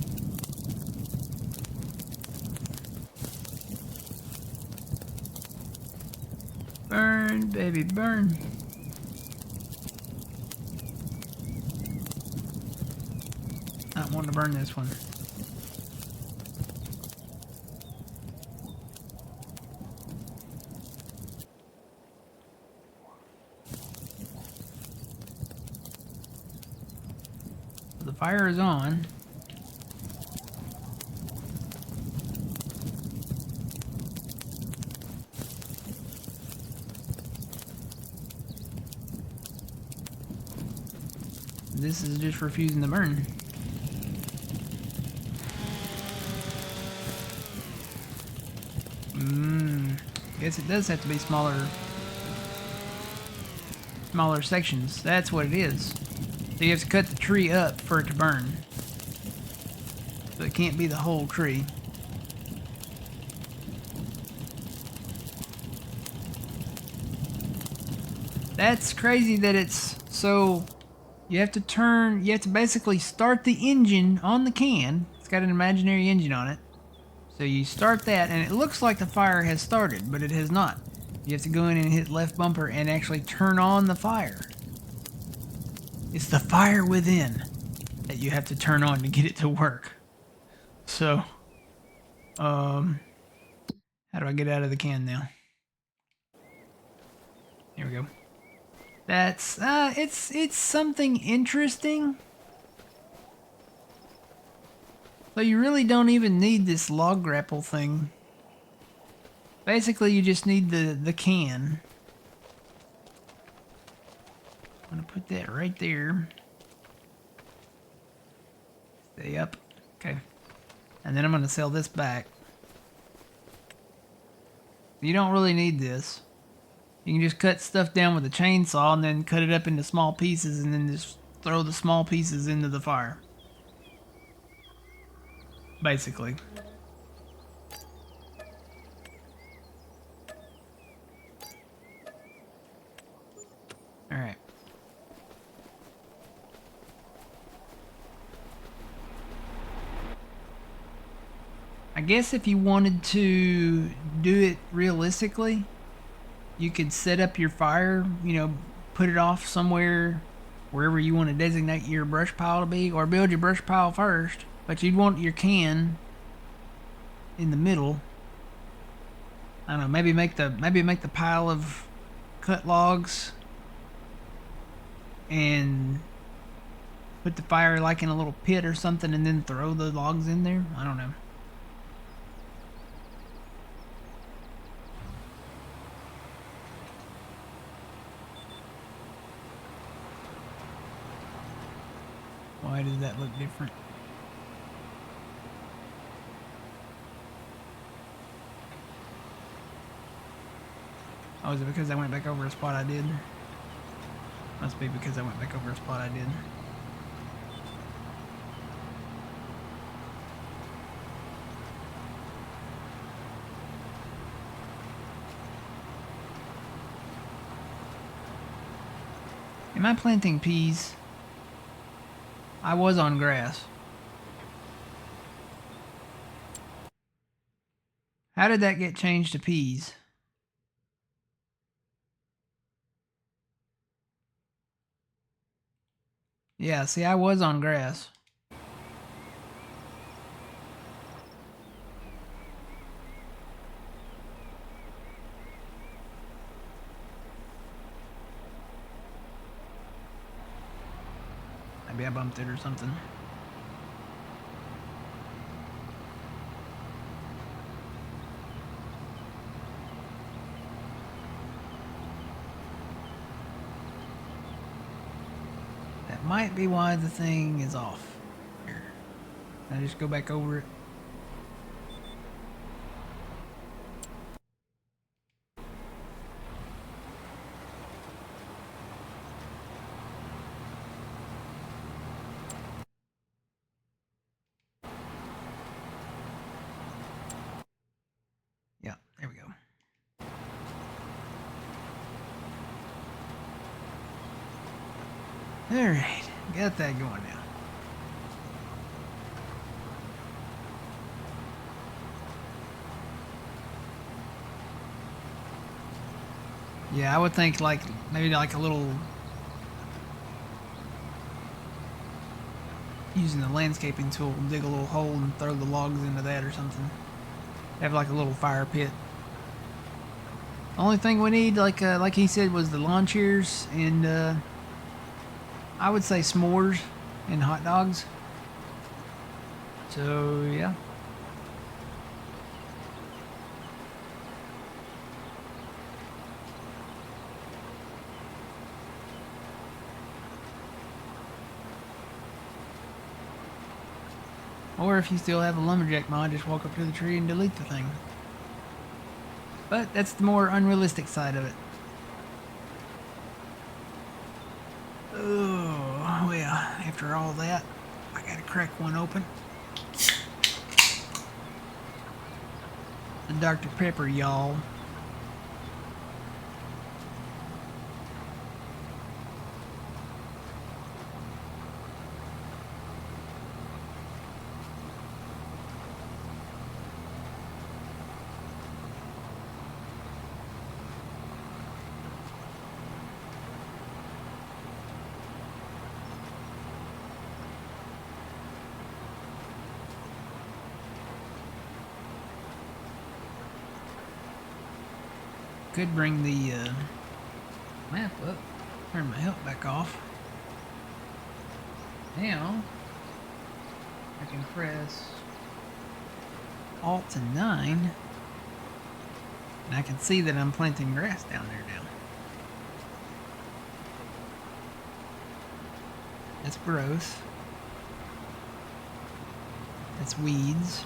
Burn, baby, burn. I don't want to burn this one. The fire is on. This is just refusing to burn. Guess it does have to be smaller sections. That's what it is. So you have to cut the tree up for it to burn. So it can't be the whole tree. That's crazy that it's so... You have to basically start the engine on the can. It's got an imaginary engine on it. So you start that, and it looks like the fire has started, but it has not. You have to go in and hit left bumper and actually turn on the fire. It's the fire within that you have to turn on to get it to work. So, how do I get out of the can now? Here we go. That's, it's something interesting. So you really don't even need this log grapple thing. Basically, you just need the can. I'm gonna put that right there. Stay up. Okay. And then I'm gonna sell this back. You don't really need this. You can just cut stuff down with a chainsaw and then cut it up into small pieces and then just throw the small pieces into the fire. Basically. Alright. I guess if you wanted to do it realistically, you could set up your fire, you know, put it off somewhere, wherever you want to designate your brush pile to be, or build your brush pile first, but you'd want your can in the middle. I don't know, maybe make the pile of cut logs and put the fire like in a little pit or something and then throw the logs in there. I don't know. Why does that look different? Oh, is it because I went back over a spot I did? Must be because I went back over a spot I did. Am I planting peas? I was on grass. How did that get changed to peas? Yeah, see, I was on grass. Maybe I bumped it or something. That might be why the thing is off. Here. Can I just go back over it? Yeah, there we go. Alright, got that going now. Yeah, I would think like maybe like a little using the landscaping tool, dig a little hole and throw the logs into that or something. Have like a little fire pit. Only thing we need, like he said, was the lawn chairs and I would say s'mores and hot dogs. So yeah. Or if you still have a lumberjack mod, just walk up to the tree and delete the thing. But that's the more unrealistic side of it. Oh, well, after all that, I gotta crack one open. The Dr. Pepper, y'all. Could bring the map up. Turn my help back off. Now I can press Alt and 9, and I can see that I'm planting grass down there now. That's growth. That's weeds.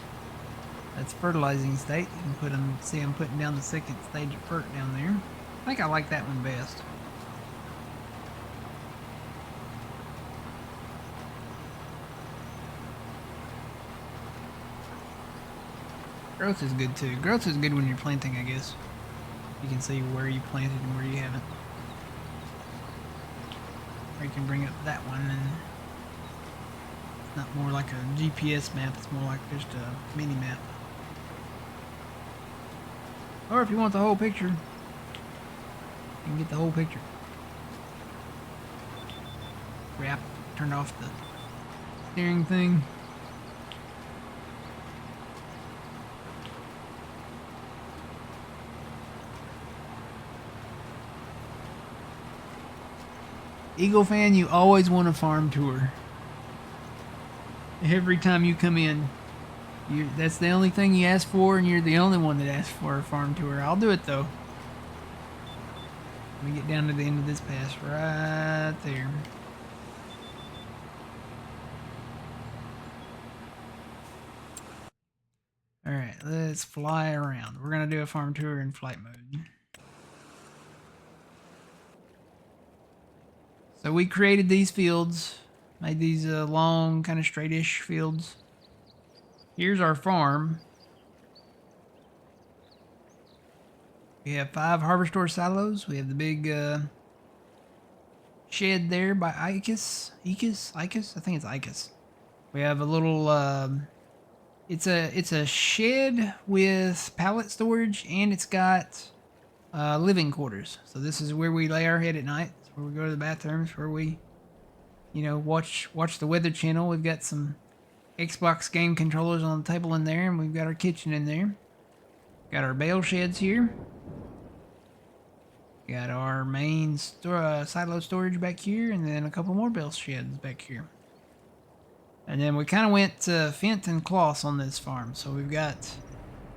That's fertilizing state. You can put them, see I'm putting down the second stage of fert down there. I think I like that one best. Growth is good too. Growth is good when you're planting, I guess. You can see where you planted and where you haven't. Or you can bring up that one and it's not more like a GPS map, it's more like just a mini map. Or if you want the whole picture, you can get the whole picture. Crap, turned off the steering thing. Eagle fan, you always want a farm tour. Every time you come in, that's the only thing you ask for, and you're the only one that asks for a farm tour. I'll do it though. Let me get down to the end of this pass right there. Alright, let's fly around. We're going to do a farm tour in flight mode. So we created these fields, made these long, kind of straightish fields. Here's our farm. We have 5 harvester silos. We have the big shed there by Icus. Icus? I think it's Icus. We have a little it's a shed with pallet storage, and it's got living quarters. So this is where we lay our head at night. It's where we go to the bathrooms, where we, you know, watch the Weather Channel. We've got some Xbox game controllers on the table in there, and we've got our kitchen in there. Got our bale sheds here. Got our main silo storage back here, and then a couple more bale sheds back here. And then we kind of went Fent and Kloss on this farm. So we've got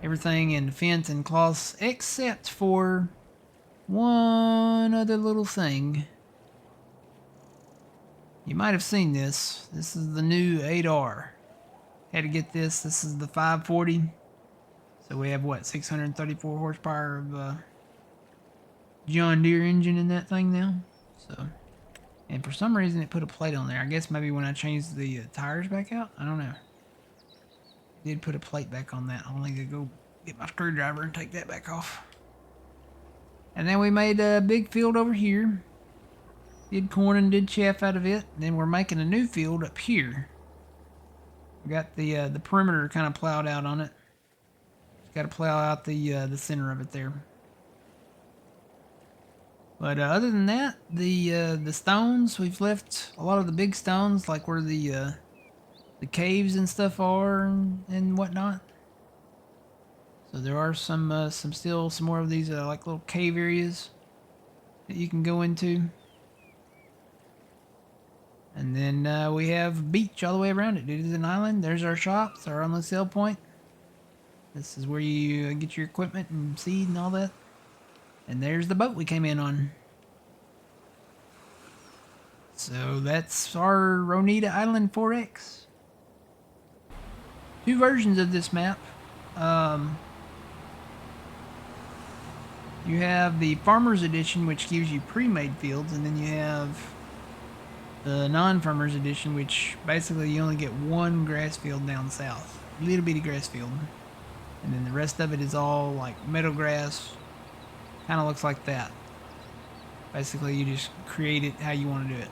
everything in Fent and Kloss except for one other little thing. You might have seen this. This is the new 8R. Had to get this. This is the 540. So we have what, 634 horsepower of John Deere engine in that thing now. So, and for some reason it put a plate on there. I guess maybe when I changed the tires back out. I don't know. It did put a plate back on that. I'll need to go get my screwdriver and take that back off. And then we made a big field over here. Did corn and did chaff out of it. Then we're making a new field up here. We got the perimeter kind of plowed out on it. Got to plow out the center of it there. But other than that, the stones, we've left a lot of the big stones, like where the caves and stuff are and whatnot. So there are some still some more of these like little cave areas that you can go into. And then we have beach all the way around it. It is an island. There's our shops, our only sale point. This is where you get your equipment and seed and all that. And there's the boat we came in on. So that's our Ronîda Island 4X. Two versions of this map. You have the Farmer's Edition, which gives you pre-made fields, and then you have the non-Farmer's Edition, which basically you only get one grass field down south. A little bitty grass field. And then the rest of it is all like meadow grass. Kind of looks like that. Basically, you just create it how you want to do it.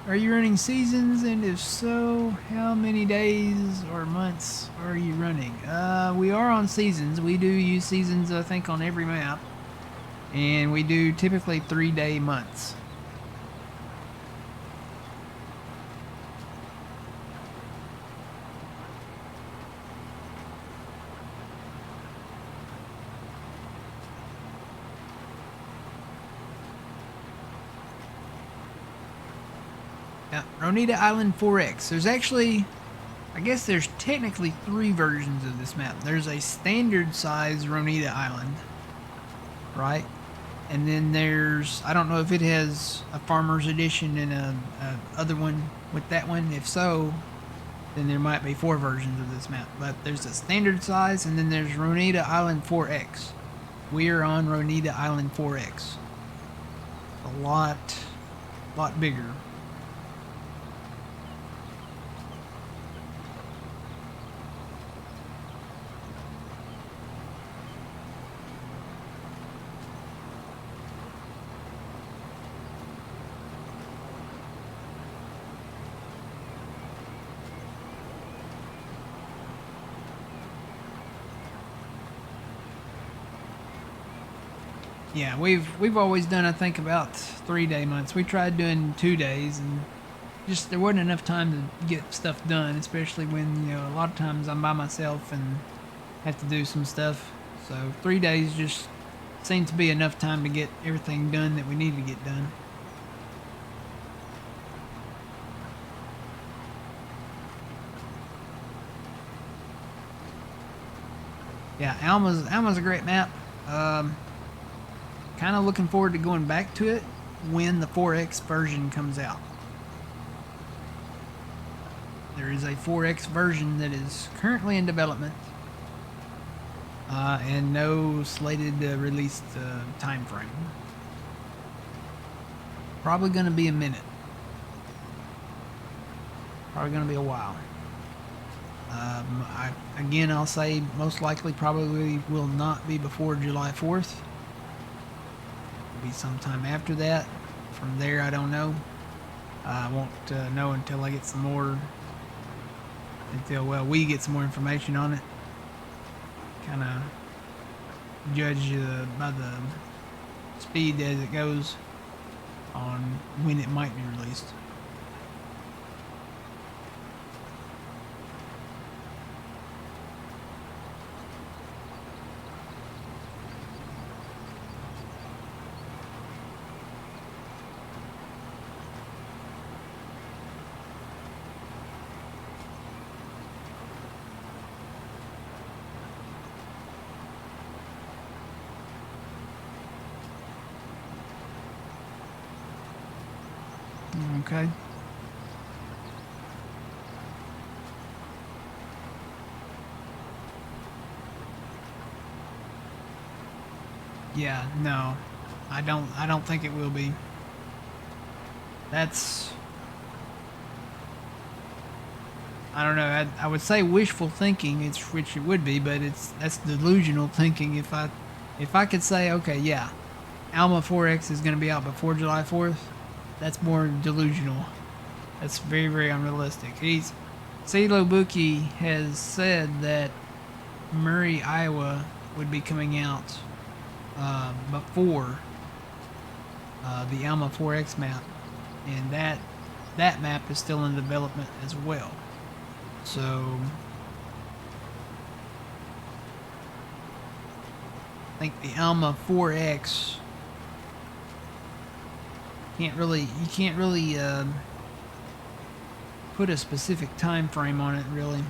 Are you running seasons, and if so, how many days or months are you running? We are on seasons. We do use seasons, I think, on every map. And we do typically 3-day months. Yeah, Ronîda Island 4X. There's actually, I guess there's technically 3 versions of this map. There's a standard size Ronîda Island, right? And then there's, I don't know if it has a Farmer's Edition and a other one with that one. If so, then there might be 4 versions of this map. But there's a standard size, and then there's Ronîda Island 4X. We are on Ronîda Island 4X. A lot bigger. Yeah, we've always done, I think, about 3-day months. We tried doing 2 days, and just there wasn't enough time to get stuff done, especially when, you know, a lot of times I'm by myself and have to do some stuff. So 3 days just seemed to be enough time to get everything done that we needed to get done. Yeah, Alma's a great map. Kind of looking forward to going back to it when the 4X version comes out. There is a 4X version that is currently in development, and no slated release time frame. Probably going to be a minute. Probably going to be a while. I'll say most likely probably will not be before July 4th. Be sometime after that. From there, I don't know. I won't know until I get some more until, well, we get some more information on it. Kind of judge by the speed as it goes on when it might be released. Okay. Yeah, no. I don't think it will be. That's, I don't know. I would say wishful thinking, which it would be, but that's delusional thinking. If I could say, okay, yeah, Alma 4X is going to be out before July 4th, that's more delusional. That's very, very unrealistic. CeeLo Buki has said that Murray, Iowa would be coming out before the Alma 4X map, and that map is still in development as well. So I think the Alma 4X you can't really put a specific time frame on it, really.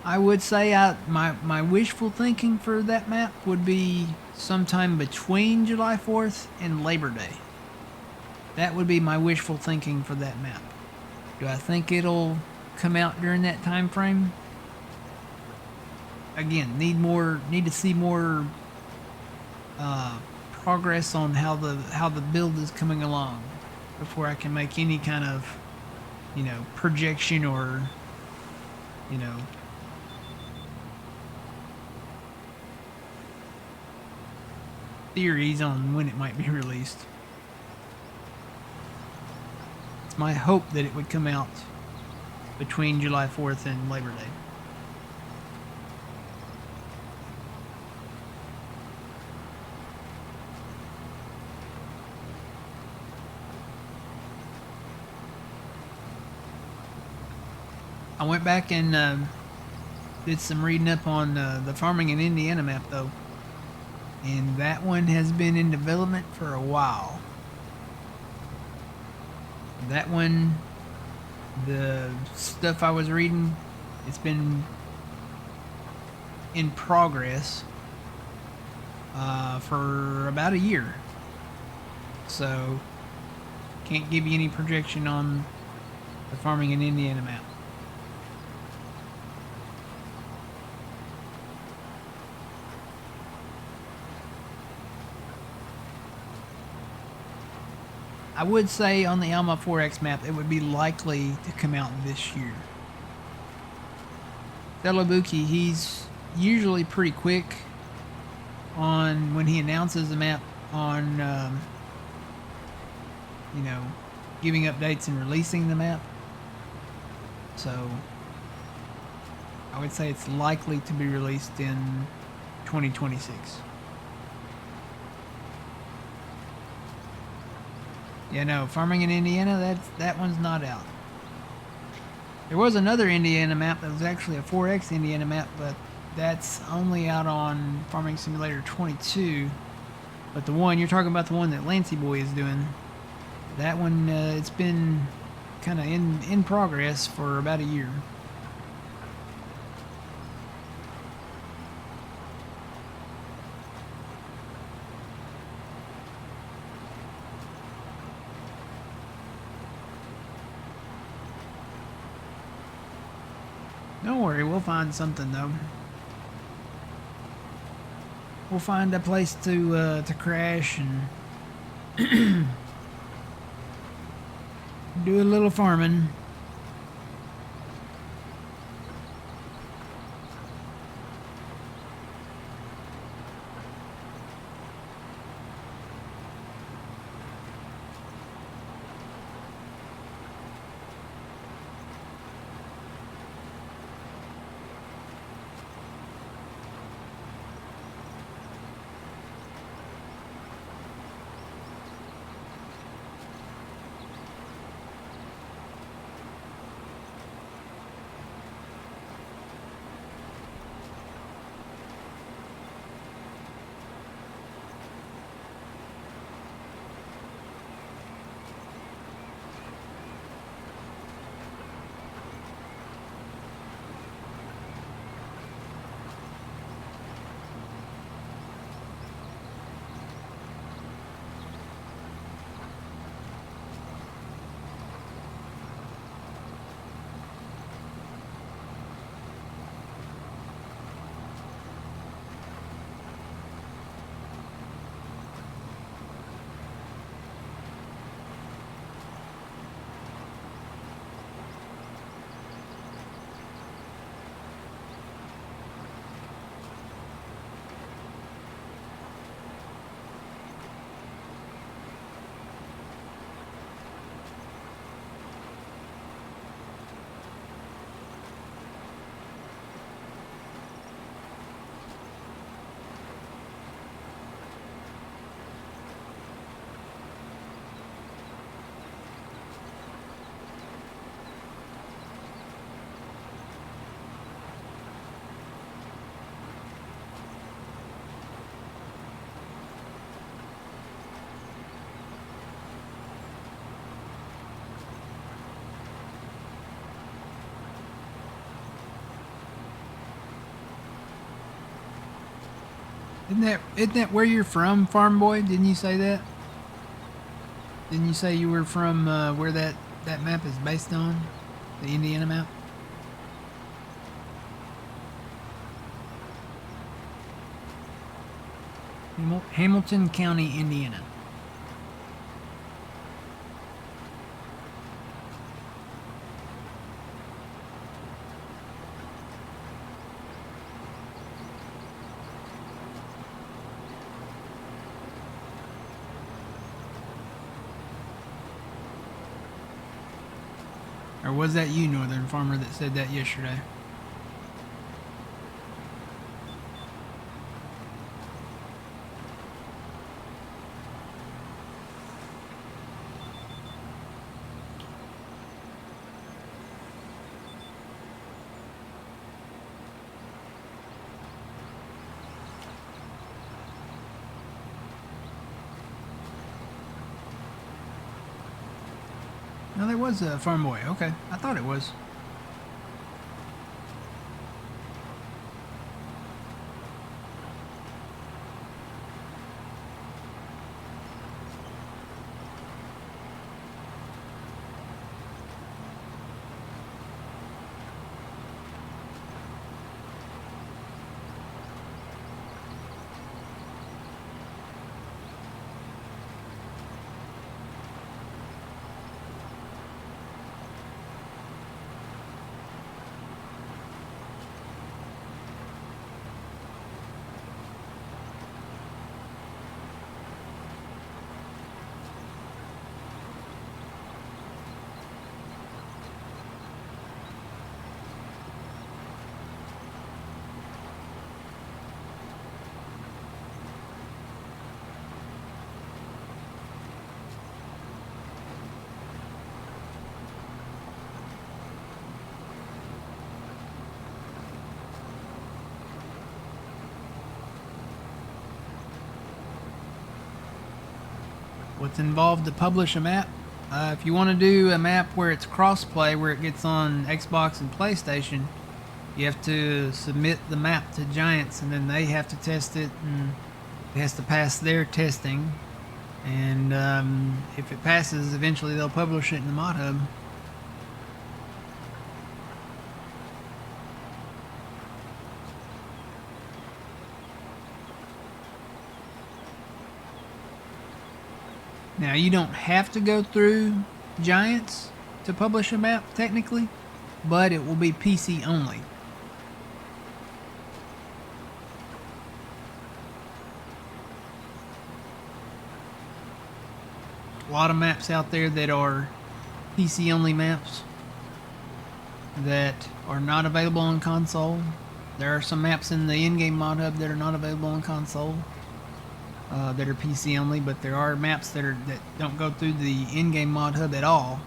I would say my wishful thinking for that map would be sometime between July 4th and Labor Day. That would be my wishful thinking for that map. Do I think it'll come out during that time frame? Again, need to see more progress on how the build is coming along before I can make any kind of, projection or, theories on when it might be released. It's my hope that it would come out between July 4th and Labor Day. I went back and did some reading up on the Farming in Indiana map, though. And that one has been in development for a while. That one, the stuff I was reading, it's been in progress for about a year. So, can't give you any projection on the Farming in Indiana map. I would say on the Alma 4X map, it would be likely to come out this year. Delabuki, he's usually pretty quick on when he announces the map on, giving updates and releasing the map. So I would say it's likely to be released in 2026. Yeah, no, Farming in Indiana, that one's not out. There was another Indiana map that was actually a 4X Indiana map, but that's only out on Farming Simulator 22. But the one, you're talking about the one that Lancy Boy is doing, that one, it's been kind of in progress for about a year. Don't worry, we'll find something though. We'll find a place to crash and do a little farming. Isn't that where you're from, Farm Boy? Didn't you say that? Didn't you say you were from where that map is based on? The Indiana map? Hamilton County, Indiana. Or was that you, Northern Farmer, that said that yesterday? No, there was a Farm Boy. Okay, I thought it was. What's involved to publish a map? If you want to do a map where it's cross-play, where it gets on Xbox and PlayStation, you have to submit the map to Giants, and then they have to test it, and it has to pass their testing. And if it passes, eventually they'll publish it in the Mod Hub. Now, you don't have to go through Giants to publish a map, technically, but it will be PC only. A lot of maps out there that are PC only maps that are not available on console. There are some maps in the in-game Mod Hub that are not available on console. That are PC only, but there are maps that don't go through the in-game Mod Hub at all,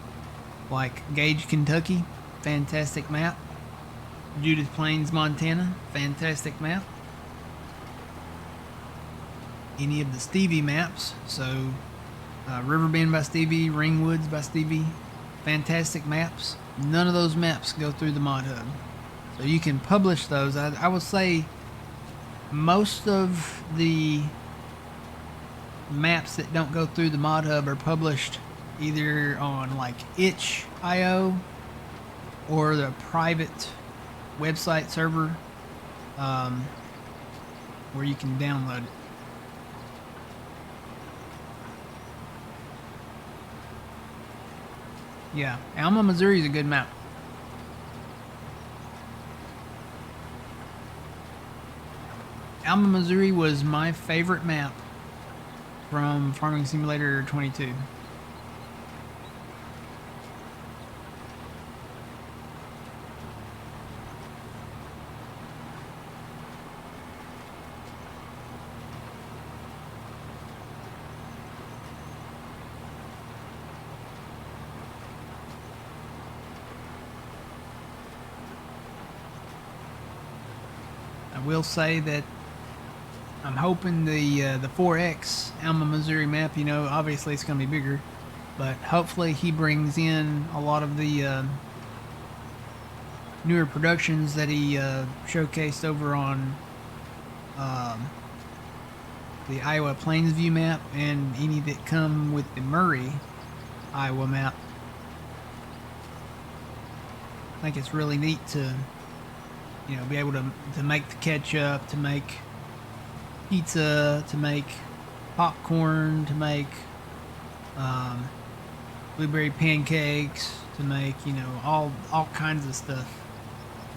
like Gage, Kentucky, fantastic map. Judith Plains, Montana, fantastic map. Any of the Stevie maps, so Riverbend by Stevie, Ringwoods by Stevie, fantastic maps. None of those maps go through the Mod Hub, so you can publish those. I would say most of the maps that don't go through the Mod Hub are published either on like itch.io or the private website server where you can download it. Yeah, Alma, Missouri is a good map. Alma, Missouri was my favorite map from Farming Simulator 22. I will say that I'm hoping the 4X Alma, Missouri map, you know, obviously it's going to be bigger, but hopefully he brings in a lot of the newer productions that he showcased over on the Iowa Plains View map and any that come with the Murray, Iowa map. I think it's really neat to, you know, be able to make the ketchup, to make pizza, to make popcorn, to make blueberry pancakes, to make, you know, all kinds of stuff.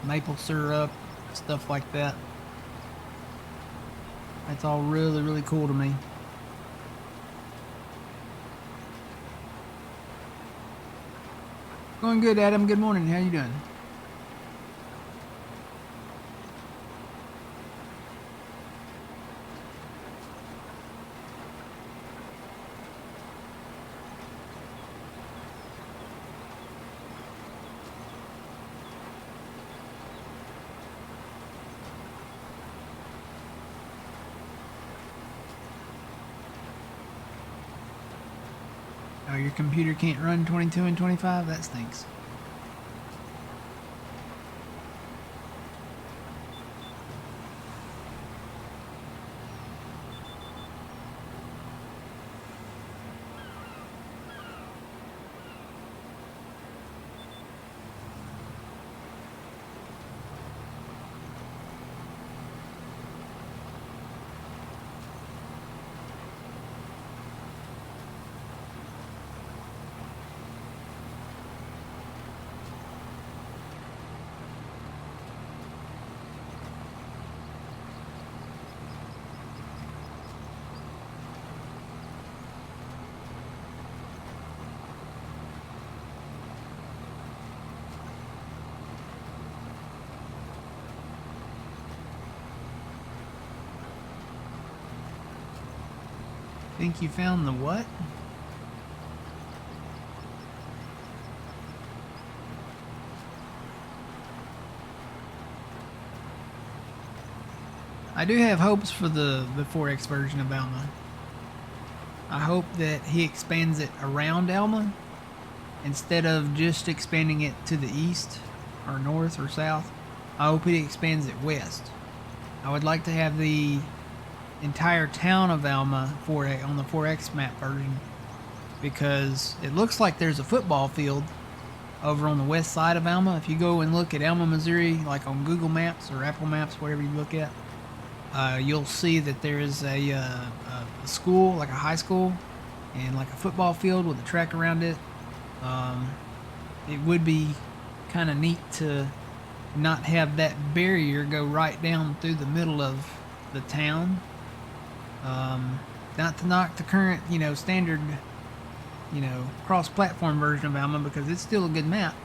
Maple syrup, stuff like that. That's all really, really cool to me. Going good, Adam. Good morning. How you doing? Oh, your computer can't run 22 and 25? That stinks. Think you found the what? I do have hopes for the 4X version of Alma. I hope that he expands it around Alma instead of just expanding it to the east or north or south. I hope he expands it west. I would like to have the entire town of Alma on the 4X map version, because it looks like there's a football field over on the west side of Alma. If you go and look at Alma, Missouri, like on Google Maps or Apple Maps, whatever you look at, you'll see that there is a school, like a high school, and like a football field with a track around it. It would be kind of neat to not have that barrier go right down through the middle of the town. Not to knock the current, you know, standard, you know, cross-platform version of Alma, because it's still a good map.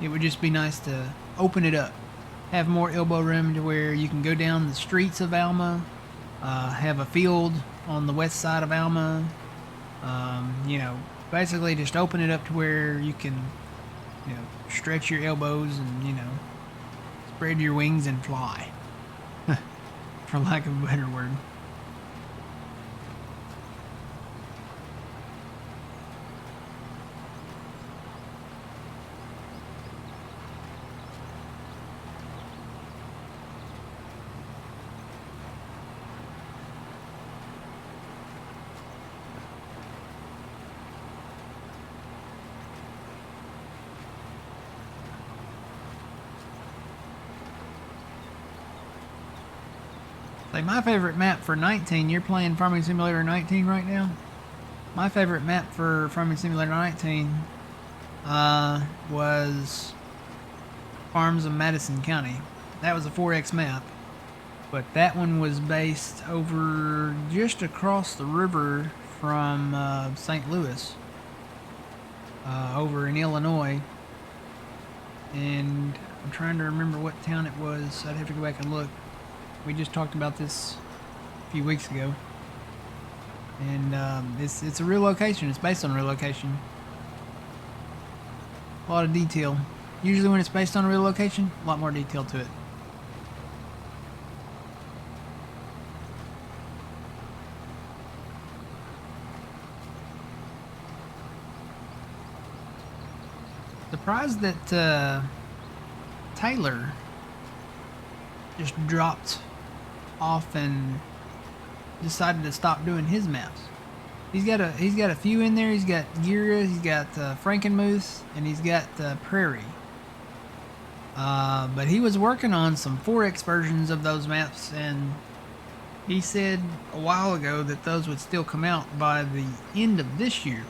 It would just be nice to open it up, have more elbow room to where you can go down the streets of Alma, have a field on the west side of Alma, you know, basically just open it up to where you can, you know, stretch your elbows and, you know, spread your wings and fly, for lack of a better word. Like my favorite map for 19, you're playing Farming Simulator 19 right now? My favorite map for Farming Simulator 19 was Farms of Madison County. That was a 4X map, but that one was based over just across the river from St. Louis, over in Illinois. And I'm trying to remember what town it was. I'd have to go back and look. We just talked about this a few weeks ago, and it's a real location. It's based on a real location. A lot of detail. Usually when it's based on a real location, a lot more detail to it. Surprised that Taylor just dropped off and decided to stop doing his maps. He's got a few in there. He's got Gira, he's got Frankenmuth, and he's got Prairie. But he was working on some 4X versions of those maps, and he said a while ago that those would still come out by the end of this year.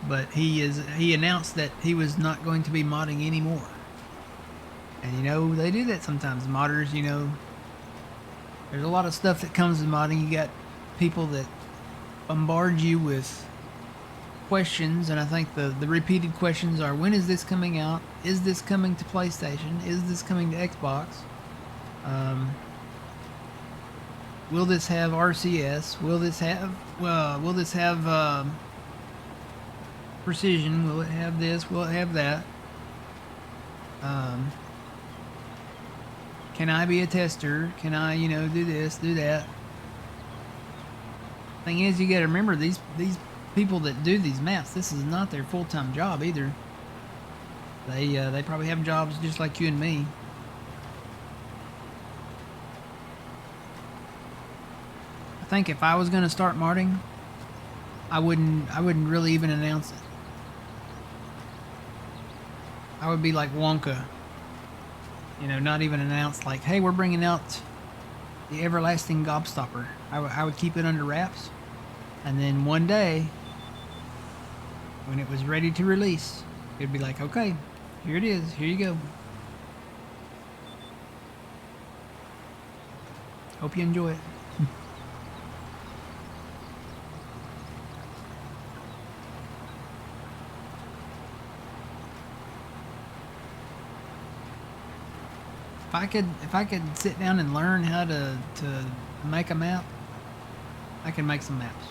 But he announced that he was not going to be modding anymore. And you know, they do that sometimes. Modders, you know, there's a lot of stuff that comes with modding. You got people that bombard you with questions, and I think the repeated questions are, when is this coming out? Is this coming to PlayStation? Is this coming to Xbox? Will this have RCS? Will this have precision? Will it have this? Will it have that? Can I be a tester? Can I, you know, do this, do that? Thing is, you got to remember, these people that do these maps, this is not their full-time job either. They probably have jobs just like you and me. I think if I was going to start modding, I wouldn't really even announce it. I would be like Wonka. You know, not even announce like, hey, we're bringing out the everlasting gobstopper. I would keep it under wraps. And then one day, when it was ready to release, it'd be like, okay, here it is. Here you go. Hope you enjoy it. If I could sit down and learn how to make a map, I can make some maps.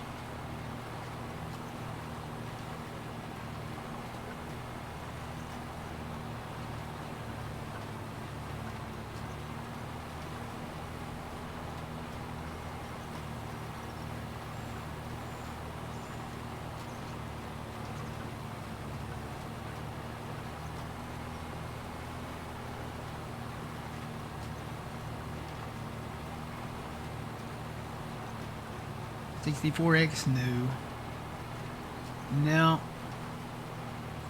$64X, no,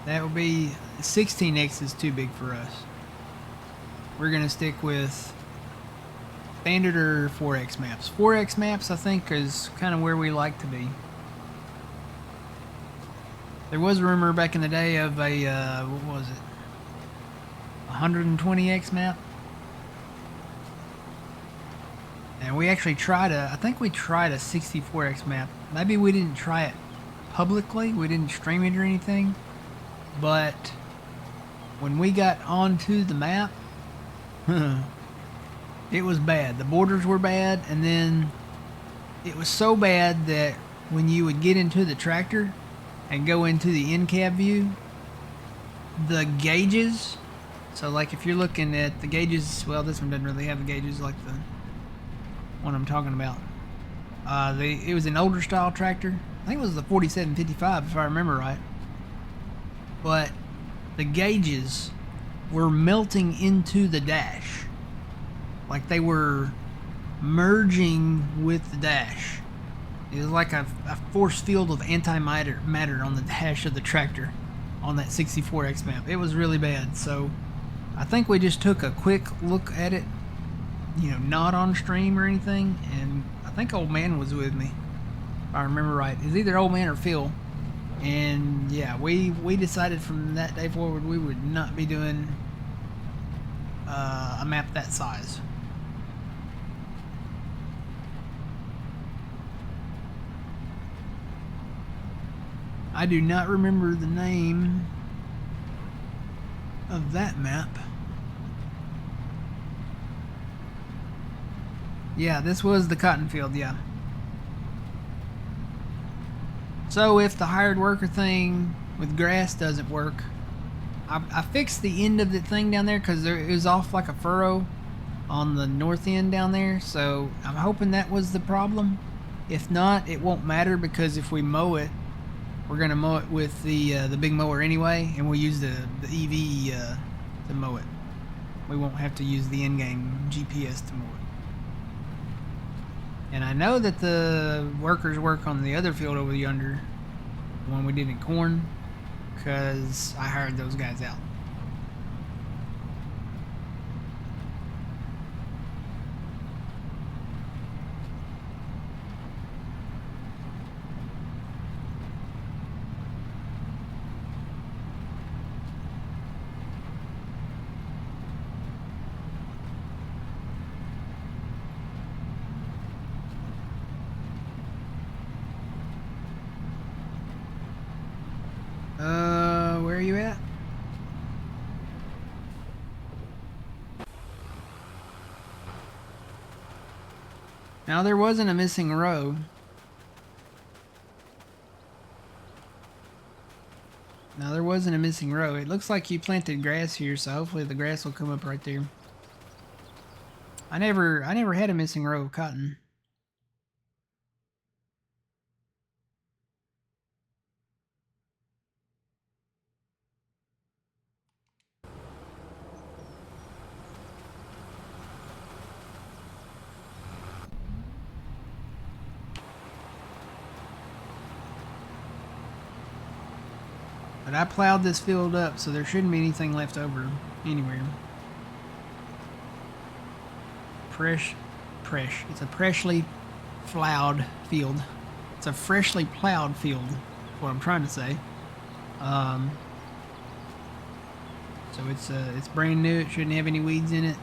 that would be 16X is too big for us. We're gonna stick with standard or 4X maps. 4X maps, I think, is kind of where we like to be. There was a rumor back in the day of a what was it, 120X map. And we actually tried I think we tried a 64X map. Maybe we didn't try it publicly, we didn't stream it or anything, but when we got onto the map, it was bad. The borders were bad, and then it was so bad that when you would get into the tractor and go into the in-cab view, the gauges, so like if you're looking at the gauges, well, this one doesn't really have the gauges like the one I'm talking about. It was an older style tractor. I think it was the 4755 if I remember right. But the gauges were melting into the dash. Like they were merging with the dash. It was like a force field of antimatter on the dash of the tractor on that 64X map. It was really bad. So I think we just took a quick look at it, you know, not on stream or anything, and I think Old Man was with me, if I remember right. It's either Old Man or Phil, and yeah, we decided from that day forward we would not be doing a map that size. I do not remember the name of that map. Yeah, this was the cotton field, yeah. So if the hired worker thing with grass doesn't work, I fixed the end of the thing down there because it was off like a furrow on the north end down there. So I'm hoping that was the problem. If not, it won't matter, because if we mow it, we're gonna mow it with the big mower anyway, and we'll use the EV to mow it. We won't have to use the in-game GPS to mow it. And I know that the workers work on the other field over yonder, the one we did in corn, because I hired those guys out. Where are you at? Now, there wasn't a missing row. Now, there wasn't a missing row. It looks like you planted grass here, so hopefully the grass will come up right there. I never had a missing row of cotton. But I plowed this field up, so there shouldn't be anything left over anywhere. It's a freshly plowed field. It's a freshly plowed field. That's what I'm trying to say. So it's brand new. It shouldn't have any weeds in it.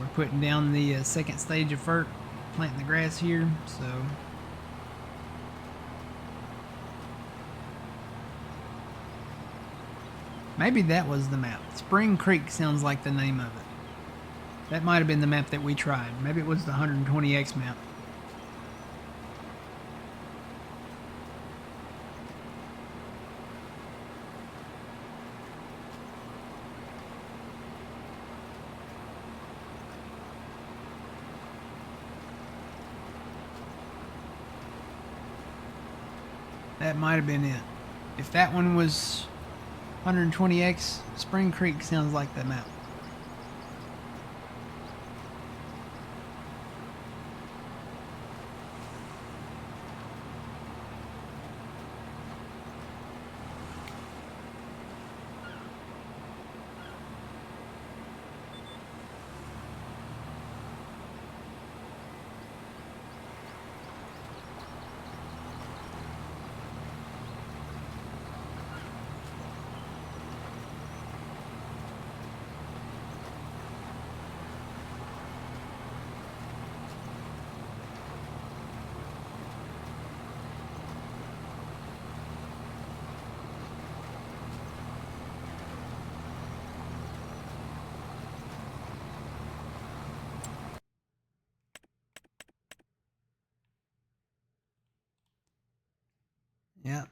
We're putting down the second stage of FERT, planting the grass here. So maybe that was the map. Spring Creek sounds like the name of it. That might have been the map that we tried. Maybe it was the 120X map. That might have been it. If that one was 120X, Spring Creek sounds like the map. Yeah.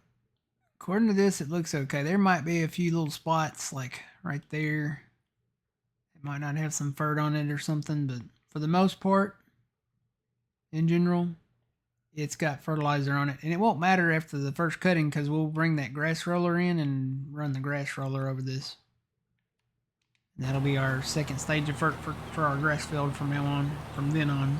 According to this, it looks okay. There might be a few little spots, like right there. It might not have some fur on it or something, but for the most part, in general, it's got fertilizer on it. And it won't matter after the first cutting because we'll bring that grass roller in and run the grass roller over this. And that'll be our second stage of FERT for our grass field from then on.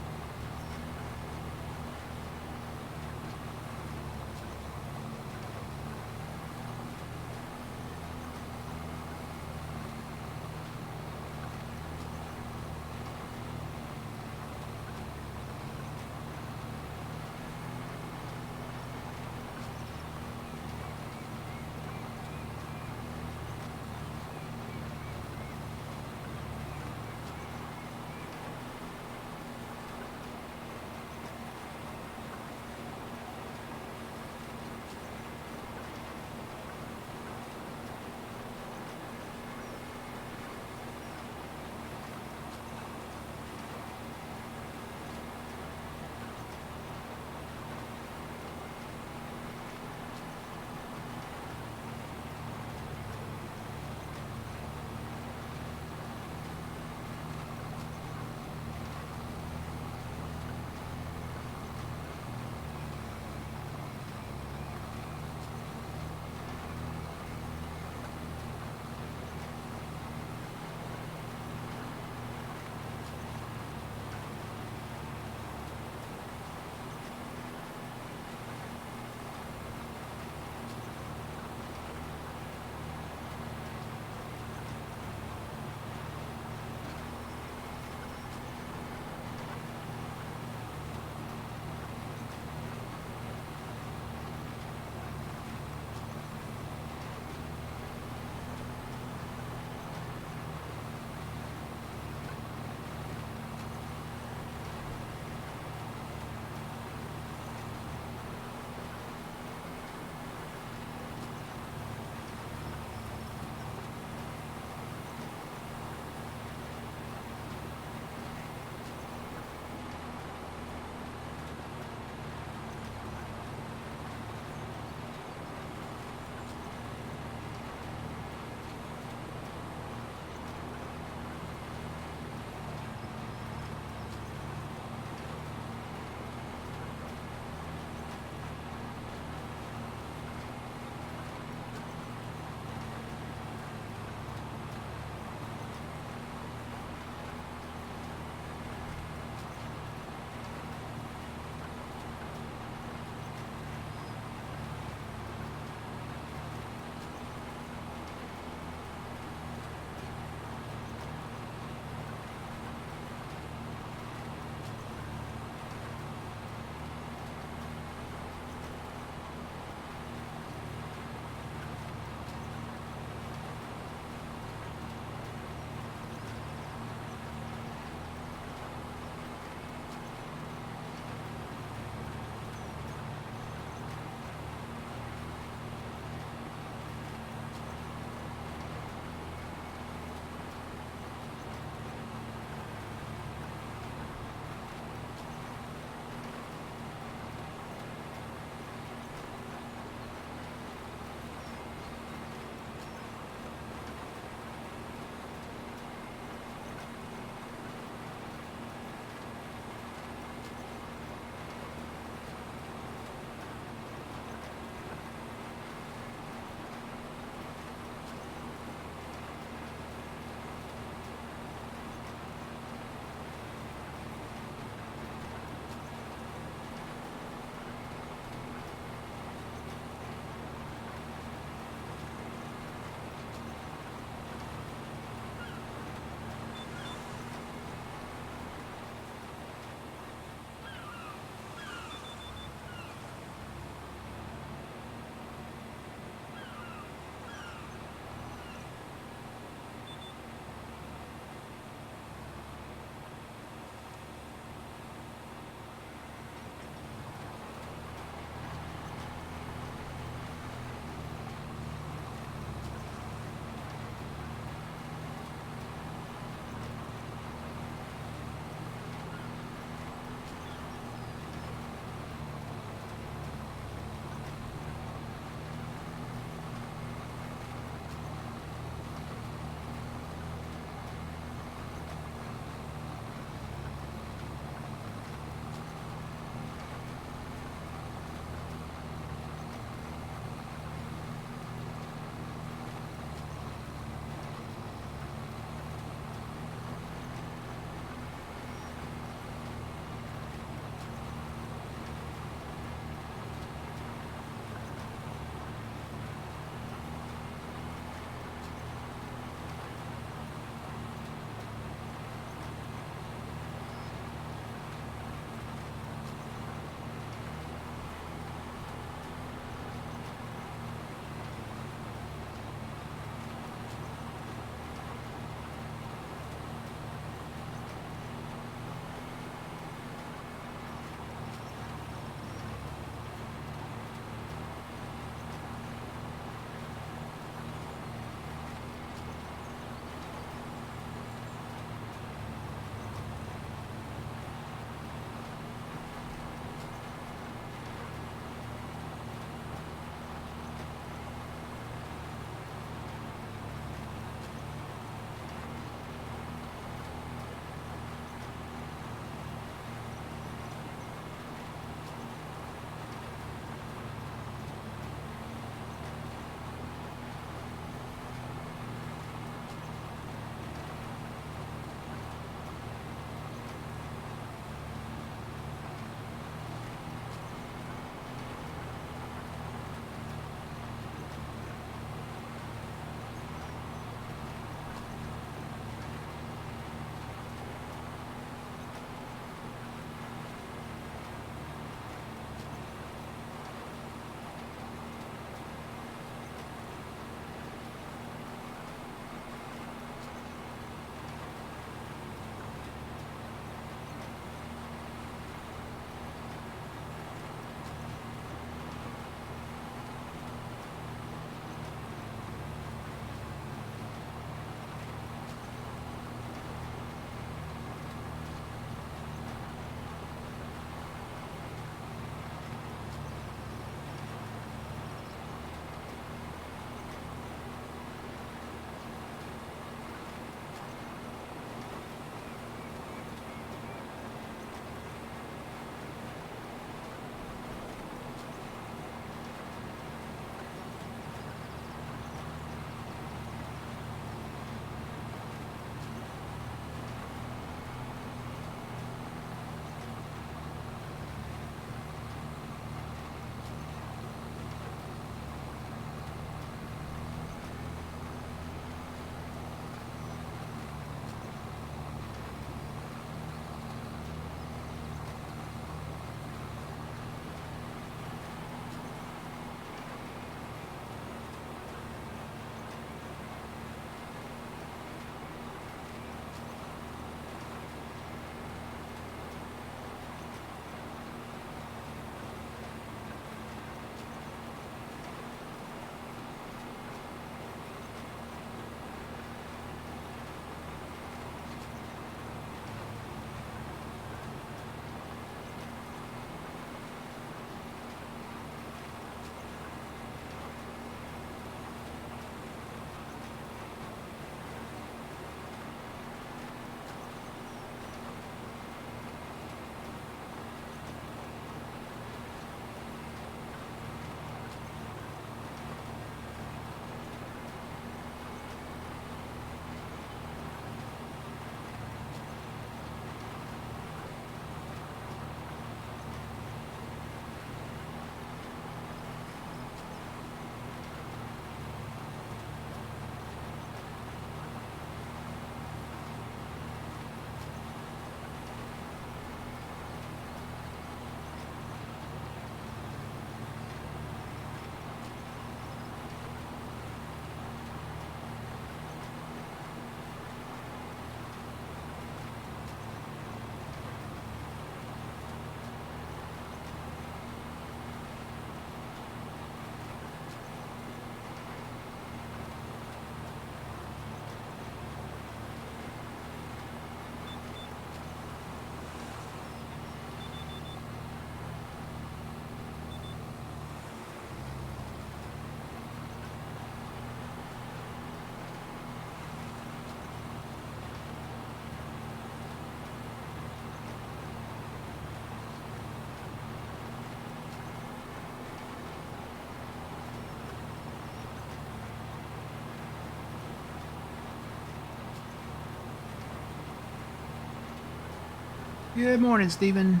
Good morning, Stephen.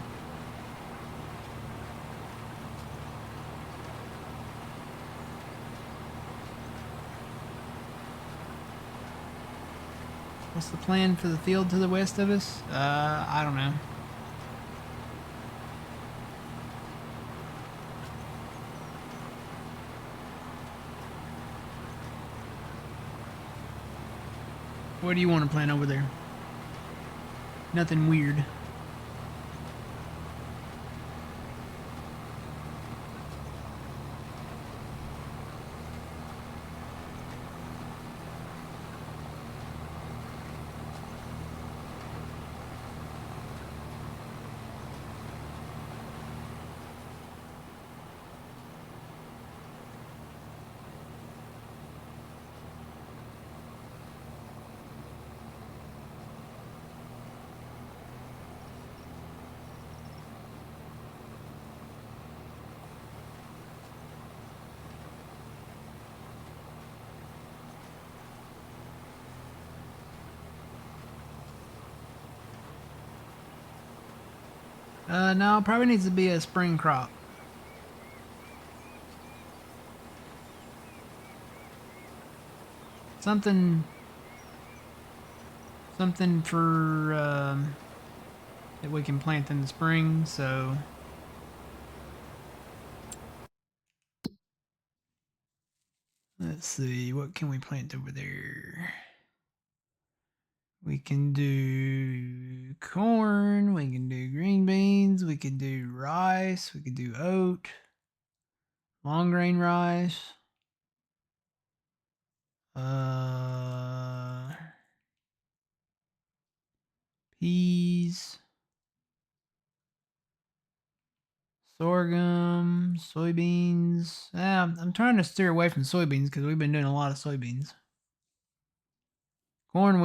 What's the plan for the field to the west of us? I don't know. What do you want to plant over there? Nothing weird. No, probably needs to be a spring crop. Something for that we can plant in the spring. So let's see, what can we plant over there? We can do corn, we can do green beans, we can do rice, we can do oat, long grain rice, peas, sorghum, soybeans. I'm trying to steer away from soybeans because we've been doing a lot of soybeans. Corn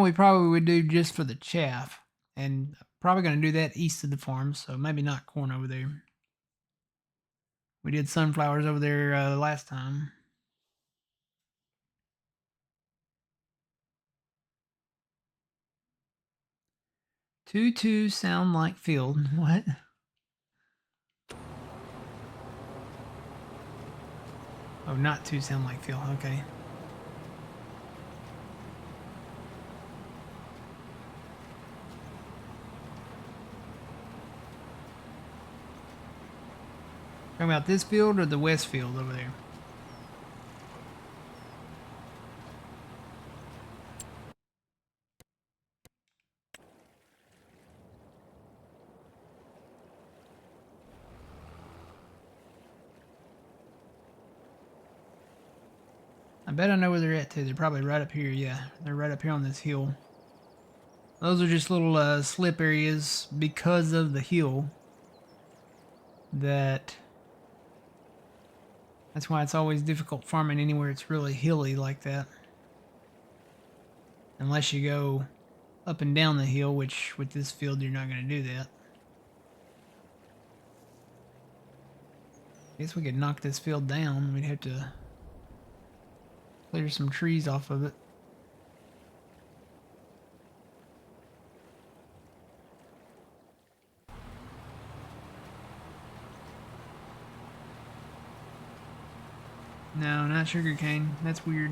we probably would do just for the chaff, and probably going to do that east of the farm, so maybe not corn over there. We did sunflowers over there last time. Two sound like field. What? Oh, not two sound like field. Okay. Talking about this field or the west field over there? I bet I know where they're at too. They're probably right up here. Yeah, they're right up here on this hill. Those are just little slip areas because of the hill. That's why it's always difficult farming anywhere it's really hilly like that. Unless you go up and down the hill, which with this field you're not going to do that. I guess we could knock this field down. We'd have to clear some trees off of it. No, not sugarcane. That's weird.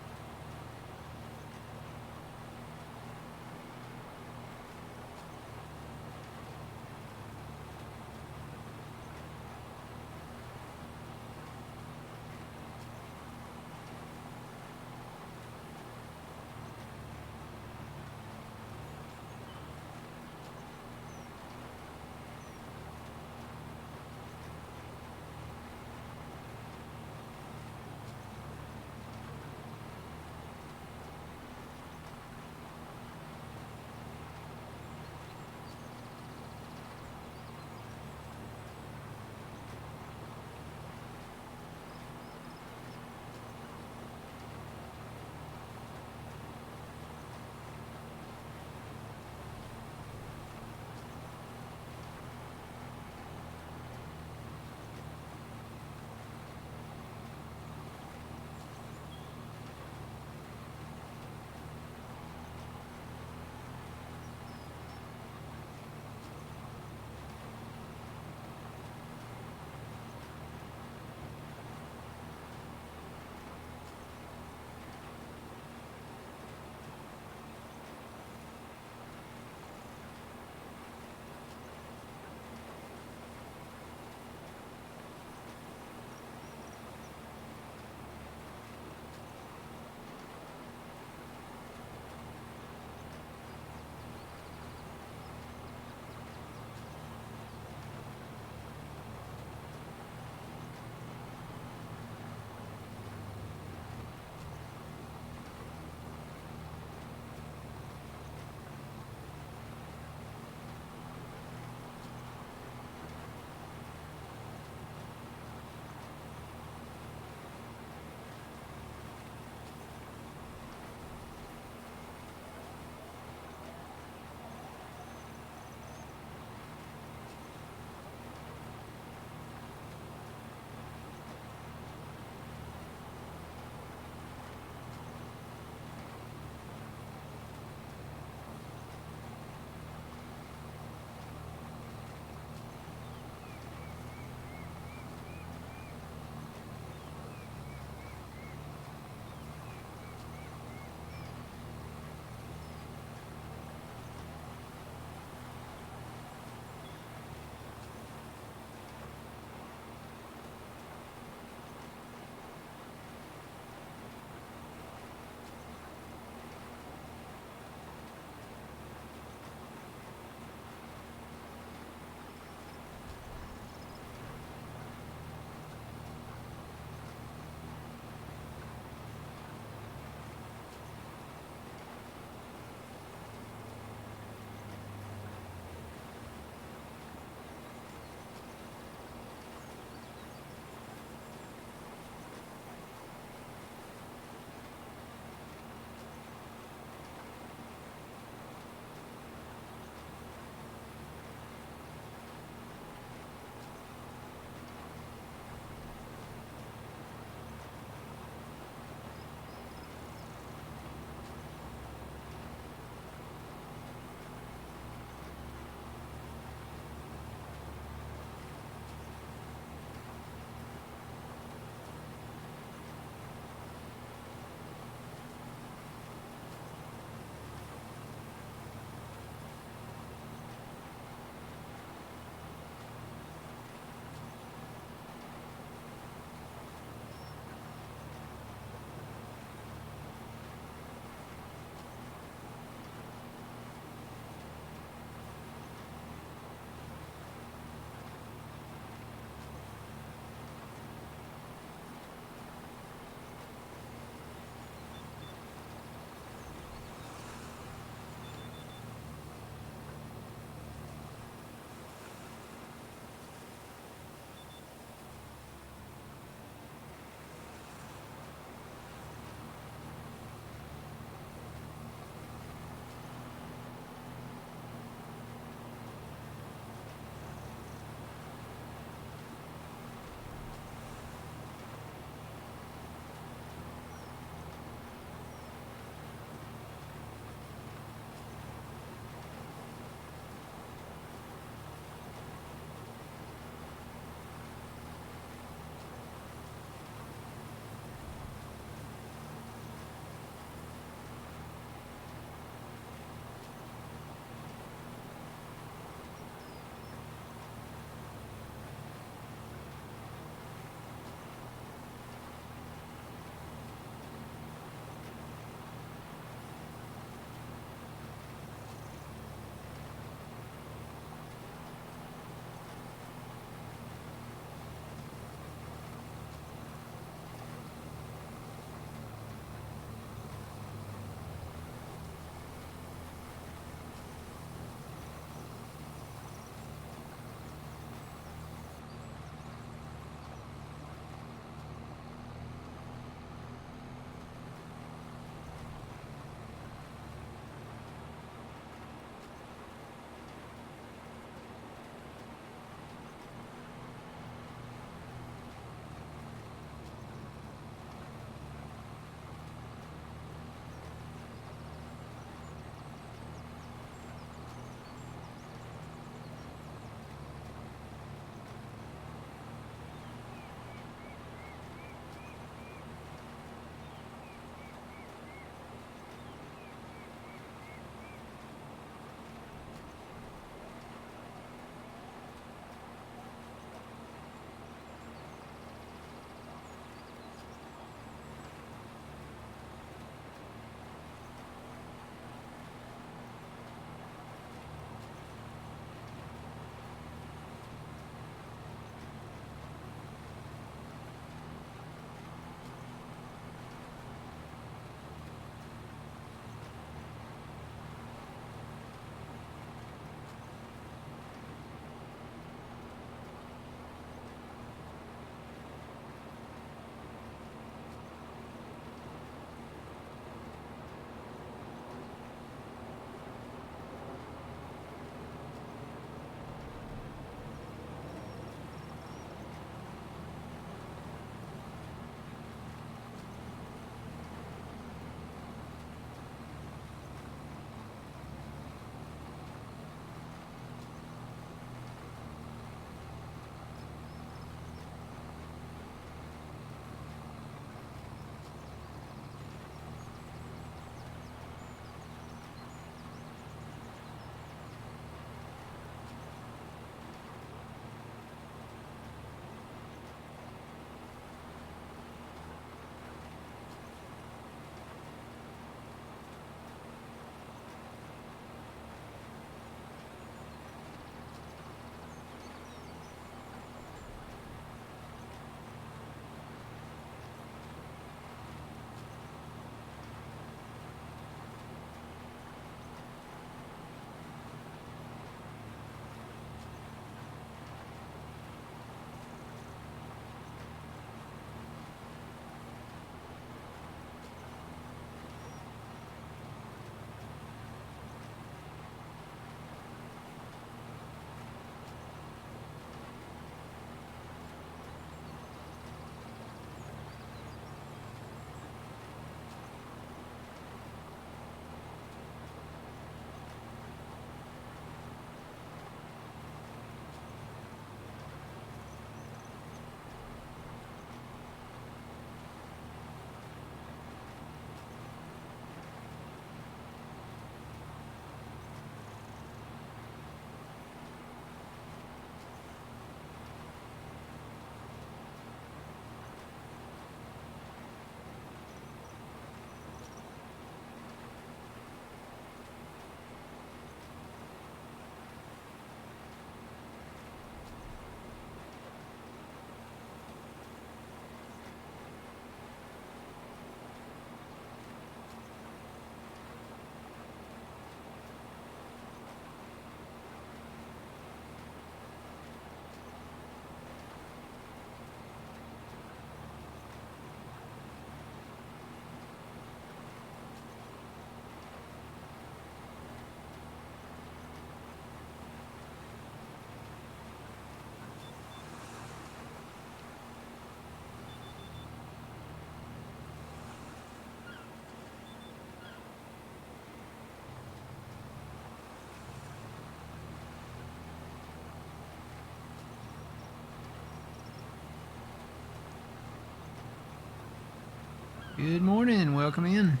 Good morning. Welcome in.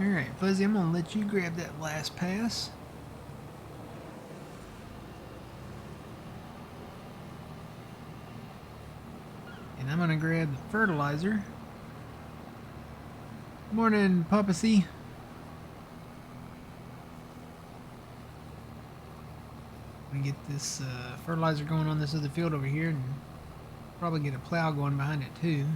Alright, Fuzzy, I'm gonna let you grab that last pass. And I'm gonna grab the fertilizer. Morning, Papacy. I'm gonna get this fertilizer going on this other field over here, and probably get a plow going behind it too.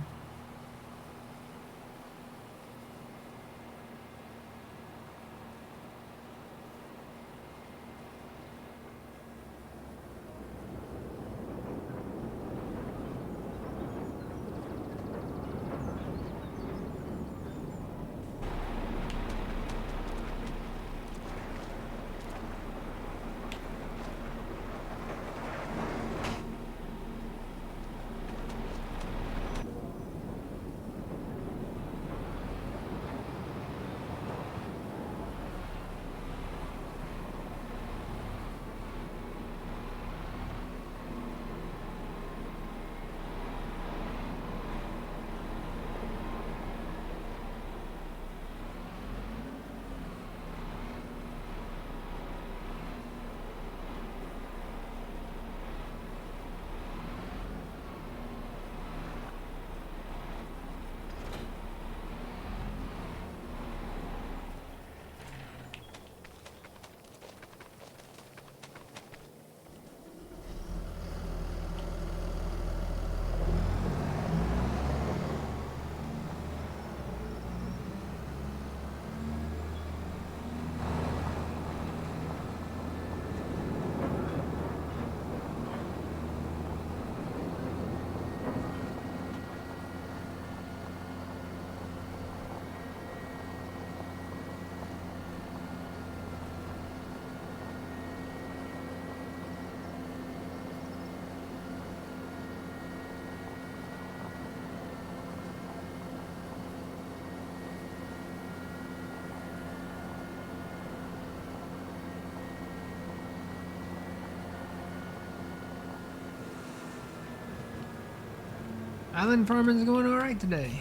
Island farming's going alright today.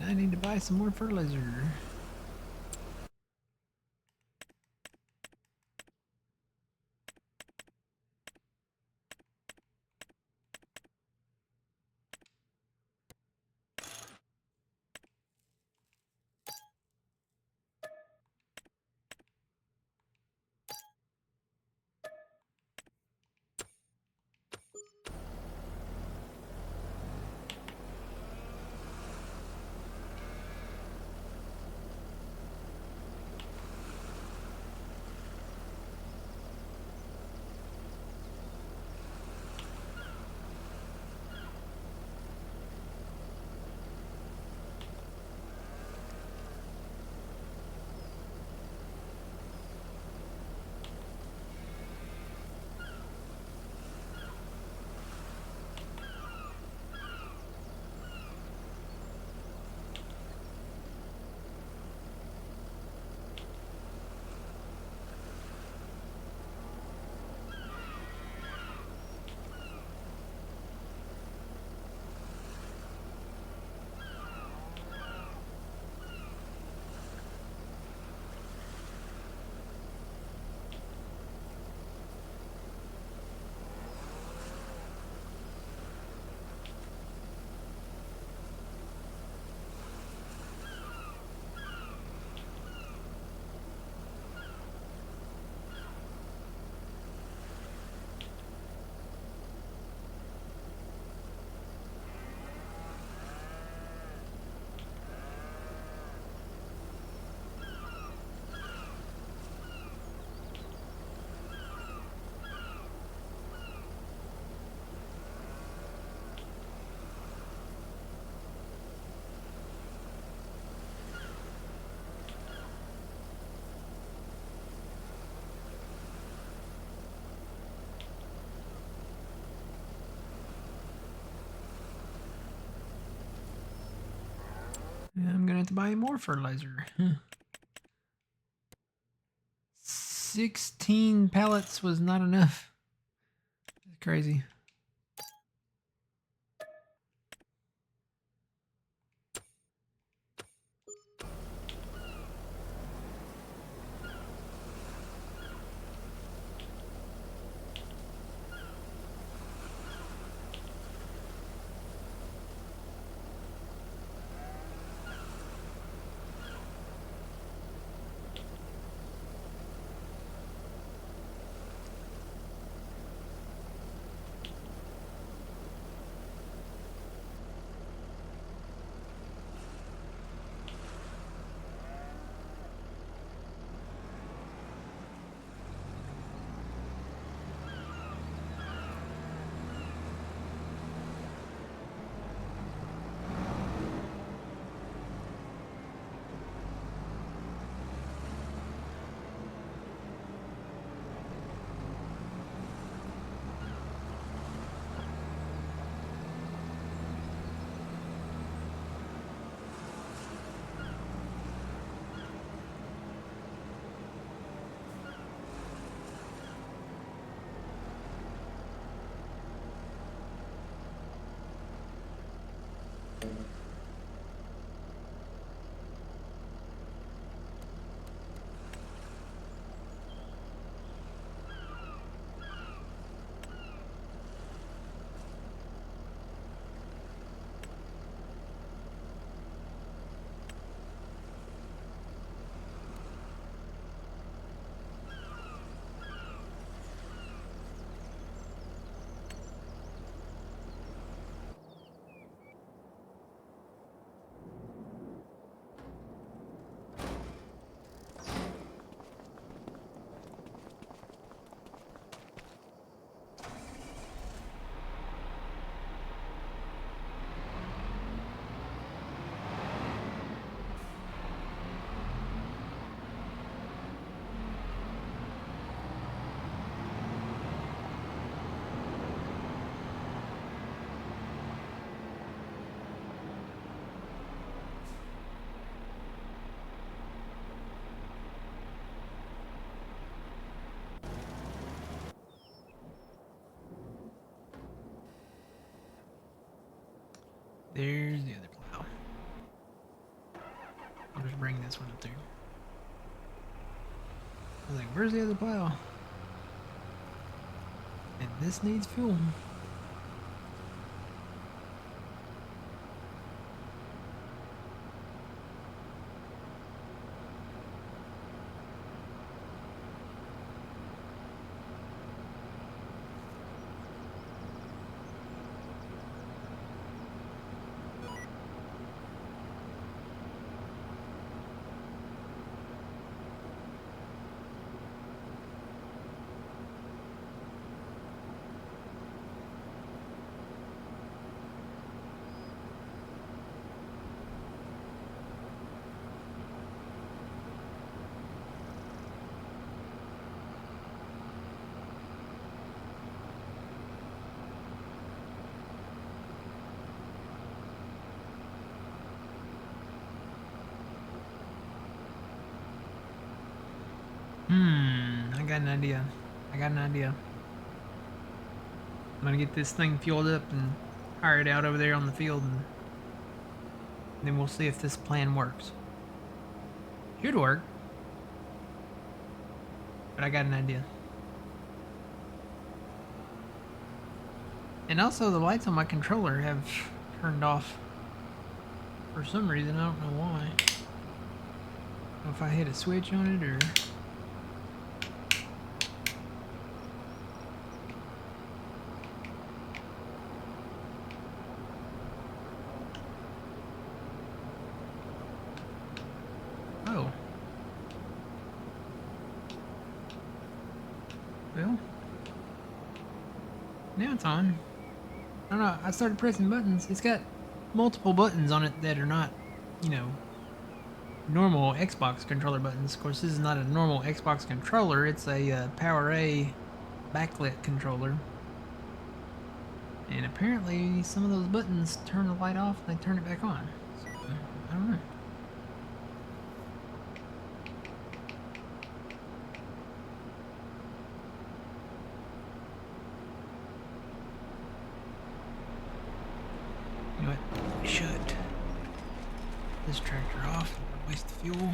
I need to buy some more fertilizer. I'm gonna have to buy more fertilizer. 16 pallets was not enough. That's crazy. There's the other plow. I'll just bring this one up there. I was like, where's the other plow? And this needs fuel. I got an idea. I'm gonna get this thing fueled up and hire it out over there on the field, and then we'll see if this plan works. Should work. But I got an idea. And also the lights on my controller have turned off for some reason. I don't know why. I don't know if I hit a switch on it or... Oh. Well. Now it's on. I don't know. I started pressing buttons. It's got multiple buttons on it that are not, you know, normal Xbox controller buttons. Of course, this is not a normal Xbox controller. It's a Power A backlit controller. And apparently some of those buttons turn the light off and they turn it back on. So, I don't know. You know what? Shut this tractor off. Waste the fuel.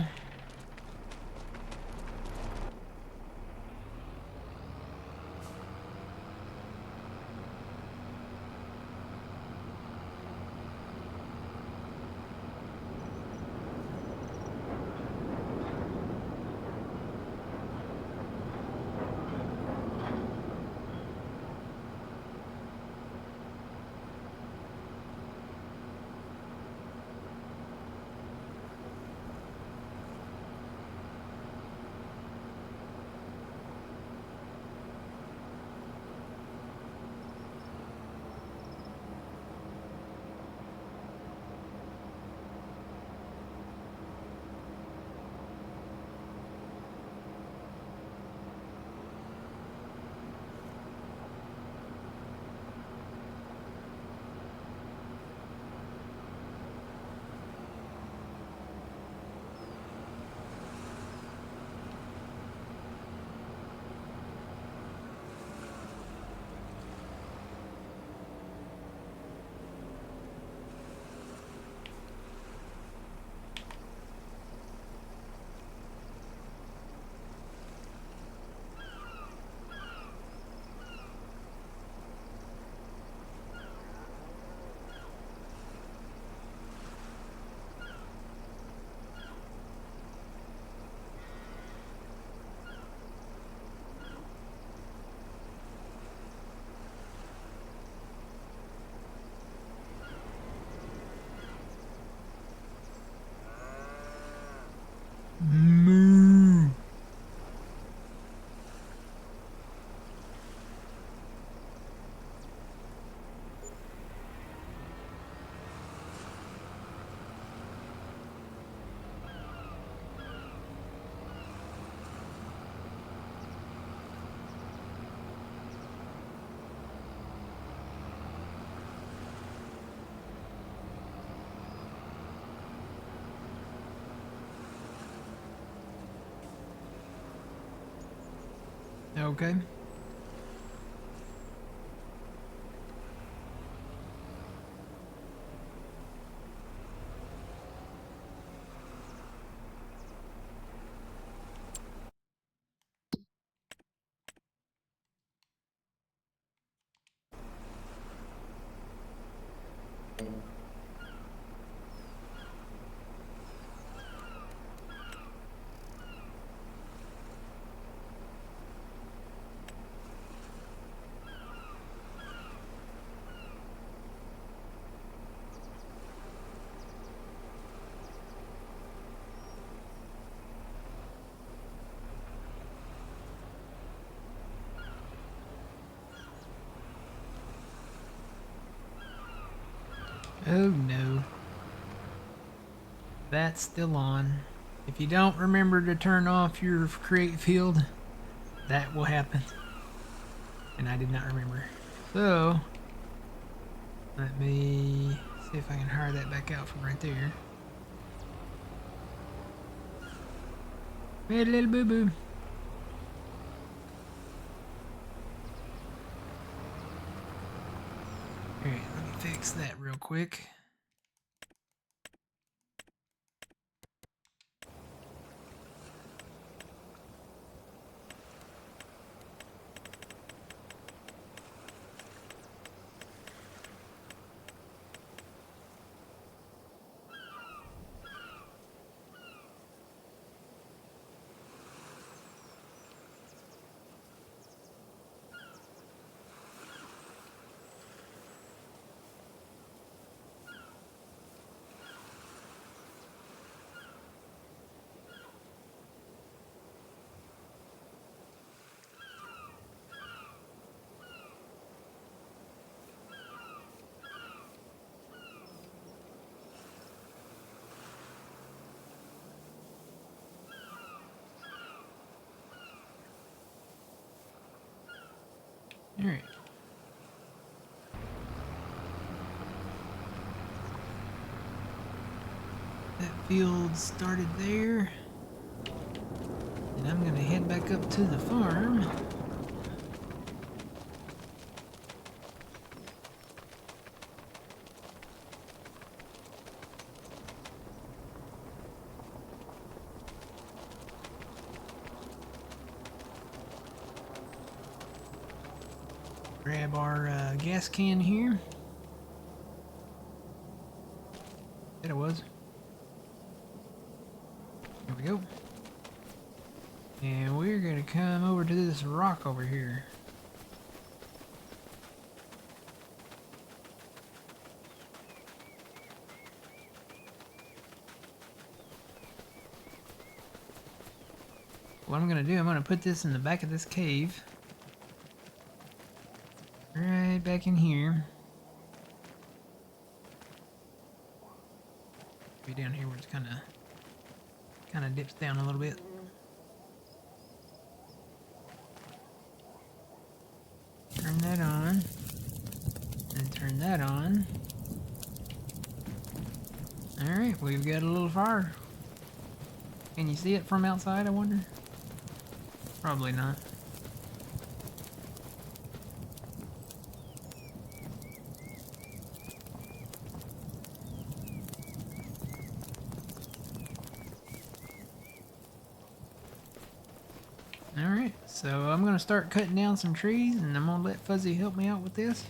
Moo. Okay. Oh no. That's still on. If you don't remember to turn off your create field, that will happen. And I did not remember. So, let me see if I can hire that back out from right there. Made a little boo-boo. Alright, let me fix that real quick. Alright. That field started there. And I'm gonna head back up to the farm. Grab our gas can here. That it was. There we go. And we're gonna come over to this rock over here. What I'm gonna do, I'm gonna put this in the back of this cave. Right back in here. Be down here where it's kinda dips down a little bit. Turn that on. And turn that on. Alright, we've got a little fire. Can you see it from outside, I wonder? Probably not. Alright, so I'm gonna start cutting down some trees and I'm gonna let Fuzzy help me out with this.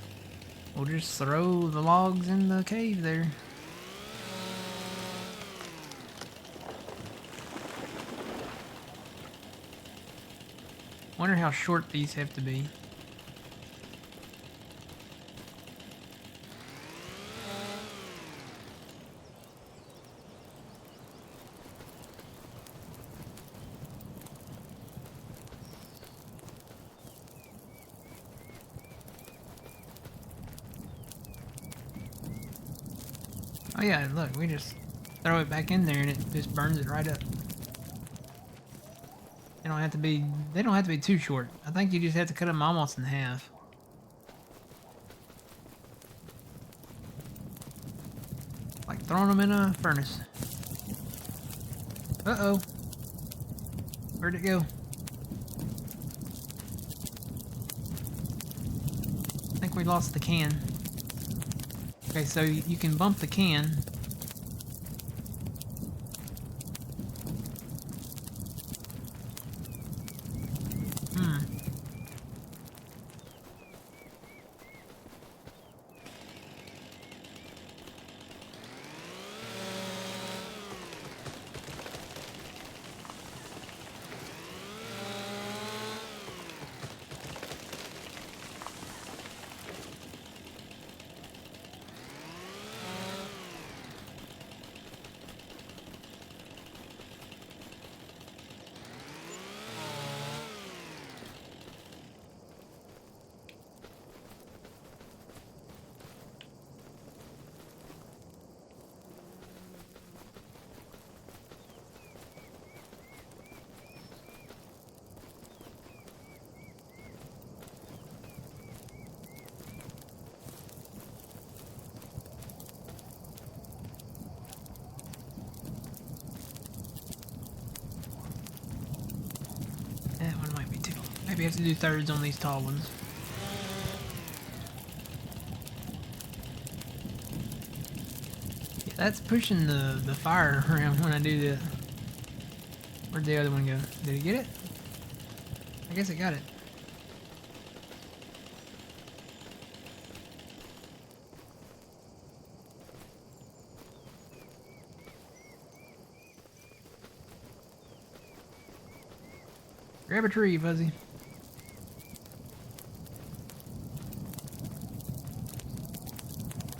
We'll just throw the logs in the cave there. Wonder how short these have to be. Oh yeah, look, we just throw it back in there and it just burns it right up. They don't have to be too short. I think you just have to cut them almost in half. Like throwing them in a furnace. Uh-oh. Where'd it go? I think we lost the can. Okay, so you can bump the can. Maybe have to do thirds on these tall ones. Yeah, that's pushing the fire around when I do that. Where'd the other one go? Did it get it? I guess it got it. Grab a tree, Fuzzy.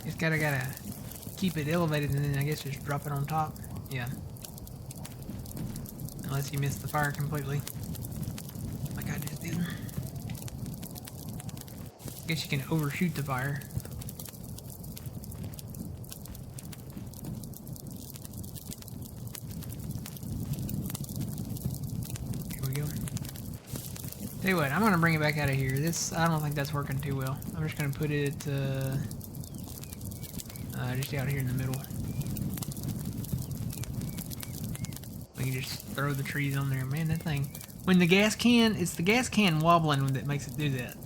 Just gotta keep it elevated and then I guess just drop it on top. Yeah. Unless you miss the fire completely. Like I just did. Guess you can overshoot the fire. Here we go. Tell you what, I'm gonna bring it back out of here. I don't think that's working too well. I'm just gonna put it just out here in the middle. We can just throw the trees on there. Man, that thing. When the gas can, it's the gas can wobbling that makes it do that.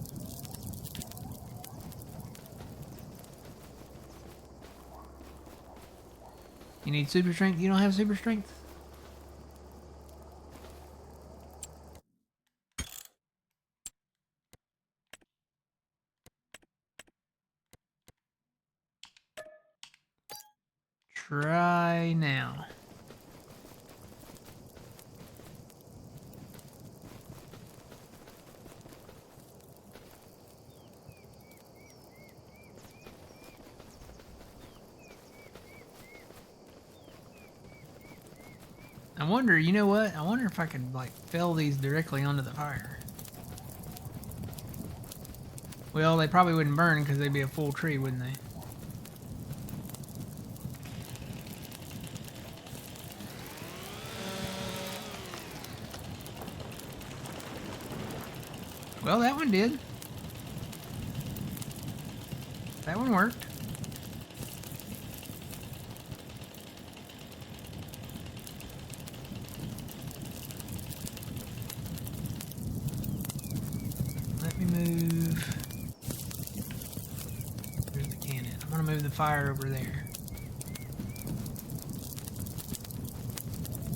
You need super strength? You don't have super strength? Try now. I wonder, you know what? I wonder if I could, like, fell these directly onto the fire. Well, they probably wouldn't burn because they'd be a full tree, wouldn't they? Well, that one did. That one worked. Let me move. Where's the cannon? I'm gonna move the fire over there.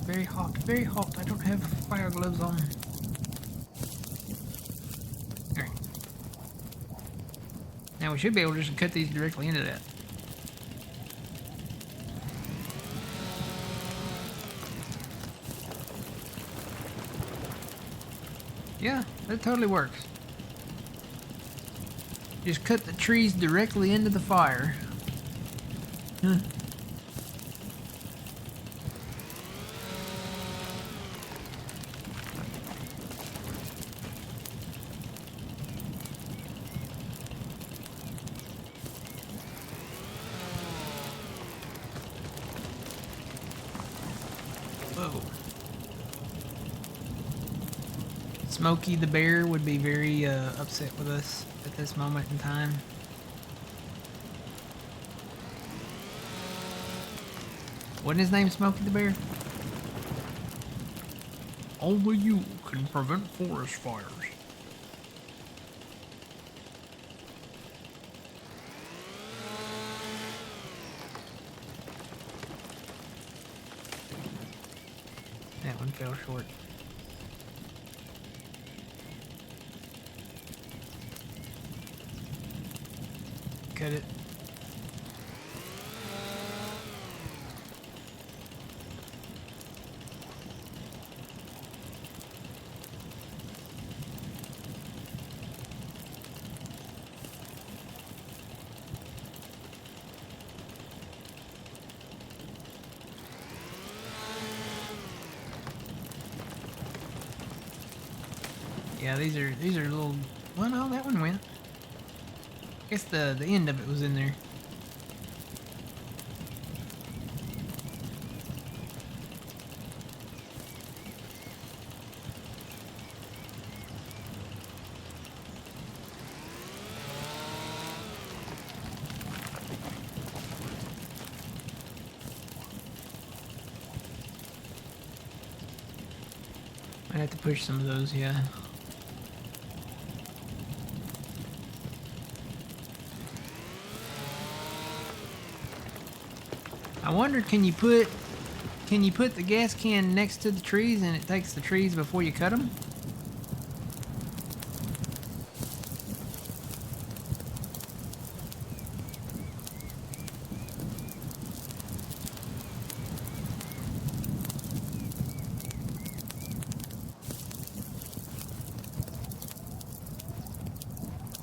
Very hot, very hot. I don't have fire gloves on. Alright. Now we should be able to just cut these directly into that. Yeah, that totally works. Just cut the trees directly into the fire. Huh. Whoa. Smokey the bear would be very upset with us at this moment in time. Wasn't his name Smokey the bear? Only you can prevent forest fires. That one fell short. Cut it. Yeah, these are little. Well, no, that one went. I guess the end of it was in there. Might have to push some of those, yeah. I wonder, can you put the gas can next to the trees and it takes the trees before you cut them?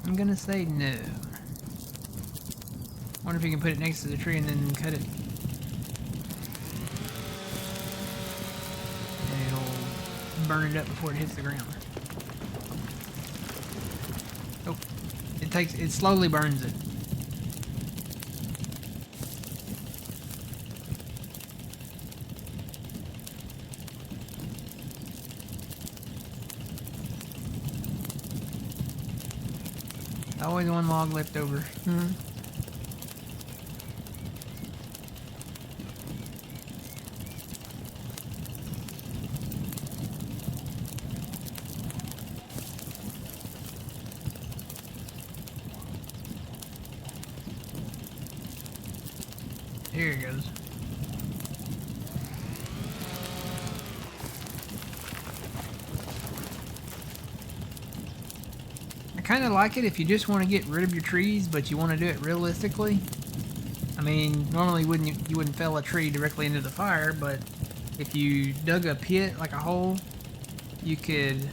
I'm gonna say no. Wonder if you can put it next to the tree and then cut it. And it'll burn it up before it hits the ground. Oh, it slowly burns it. Always one log left over. Here it goes. I kind of like it if you just want to get rid of your trees, but you want to do it realistically. I mean, normally you wouldn't fell a tree directly into the fire, but if you dug a pit, like a hole, you could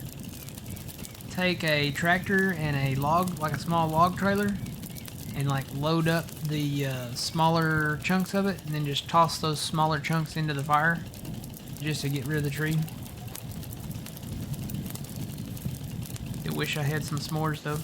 take a tractor and a log, like a small log trailer, and like load up the smaller chunks of it, and then just toss those smaller chunks into the fire just to get rid of the tree. I wish I had some s'mores though.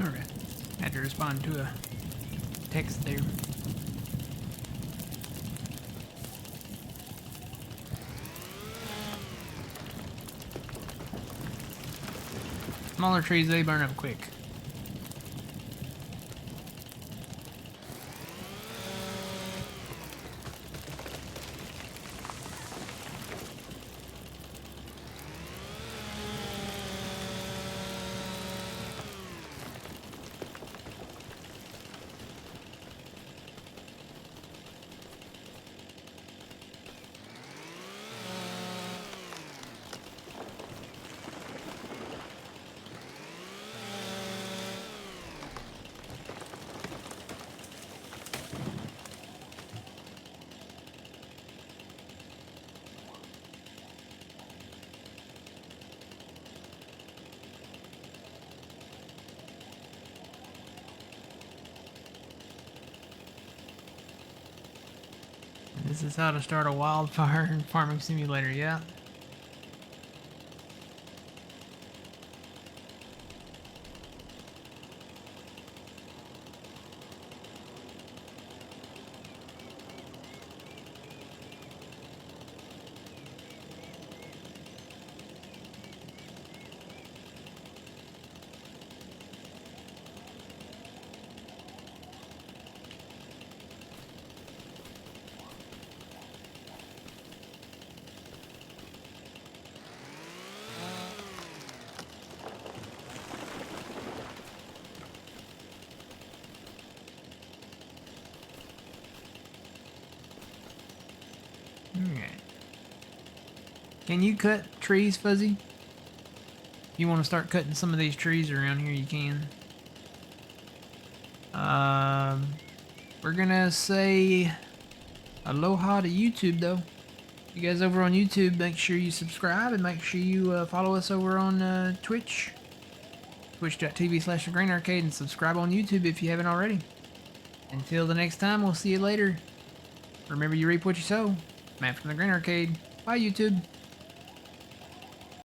Alright, had to respond to a text there. Smaller trees, they burn up quick. This is how to start a wildfire in Farming Simulator, yeah. Okay. Can you cut trees, Fuzzy? If you want to start cutting some of these trees around here, you can. We're gonna say aloha to YouTube, though. You guys over on YouTube, make sure you subscribe and make sure you follow us over on Twitch. Twitch.tv/thegrainarcade, and subscribe on YouTube if you haven't already. Until the next time, we'll see you later. Remember, you reap what you sow. Matt from the Grain Arcade. Bye, YouTube.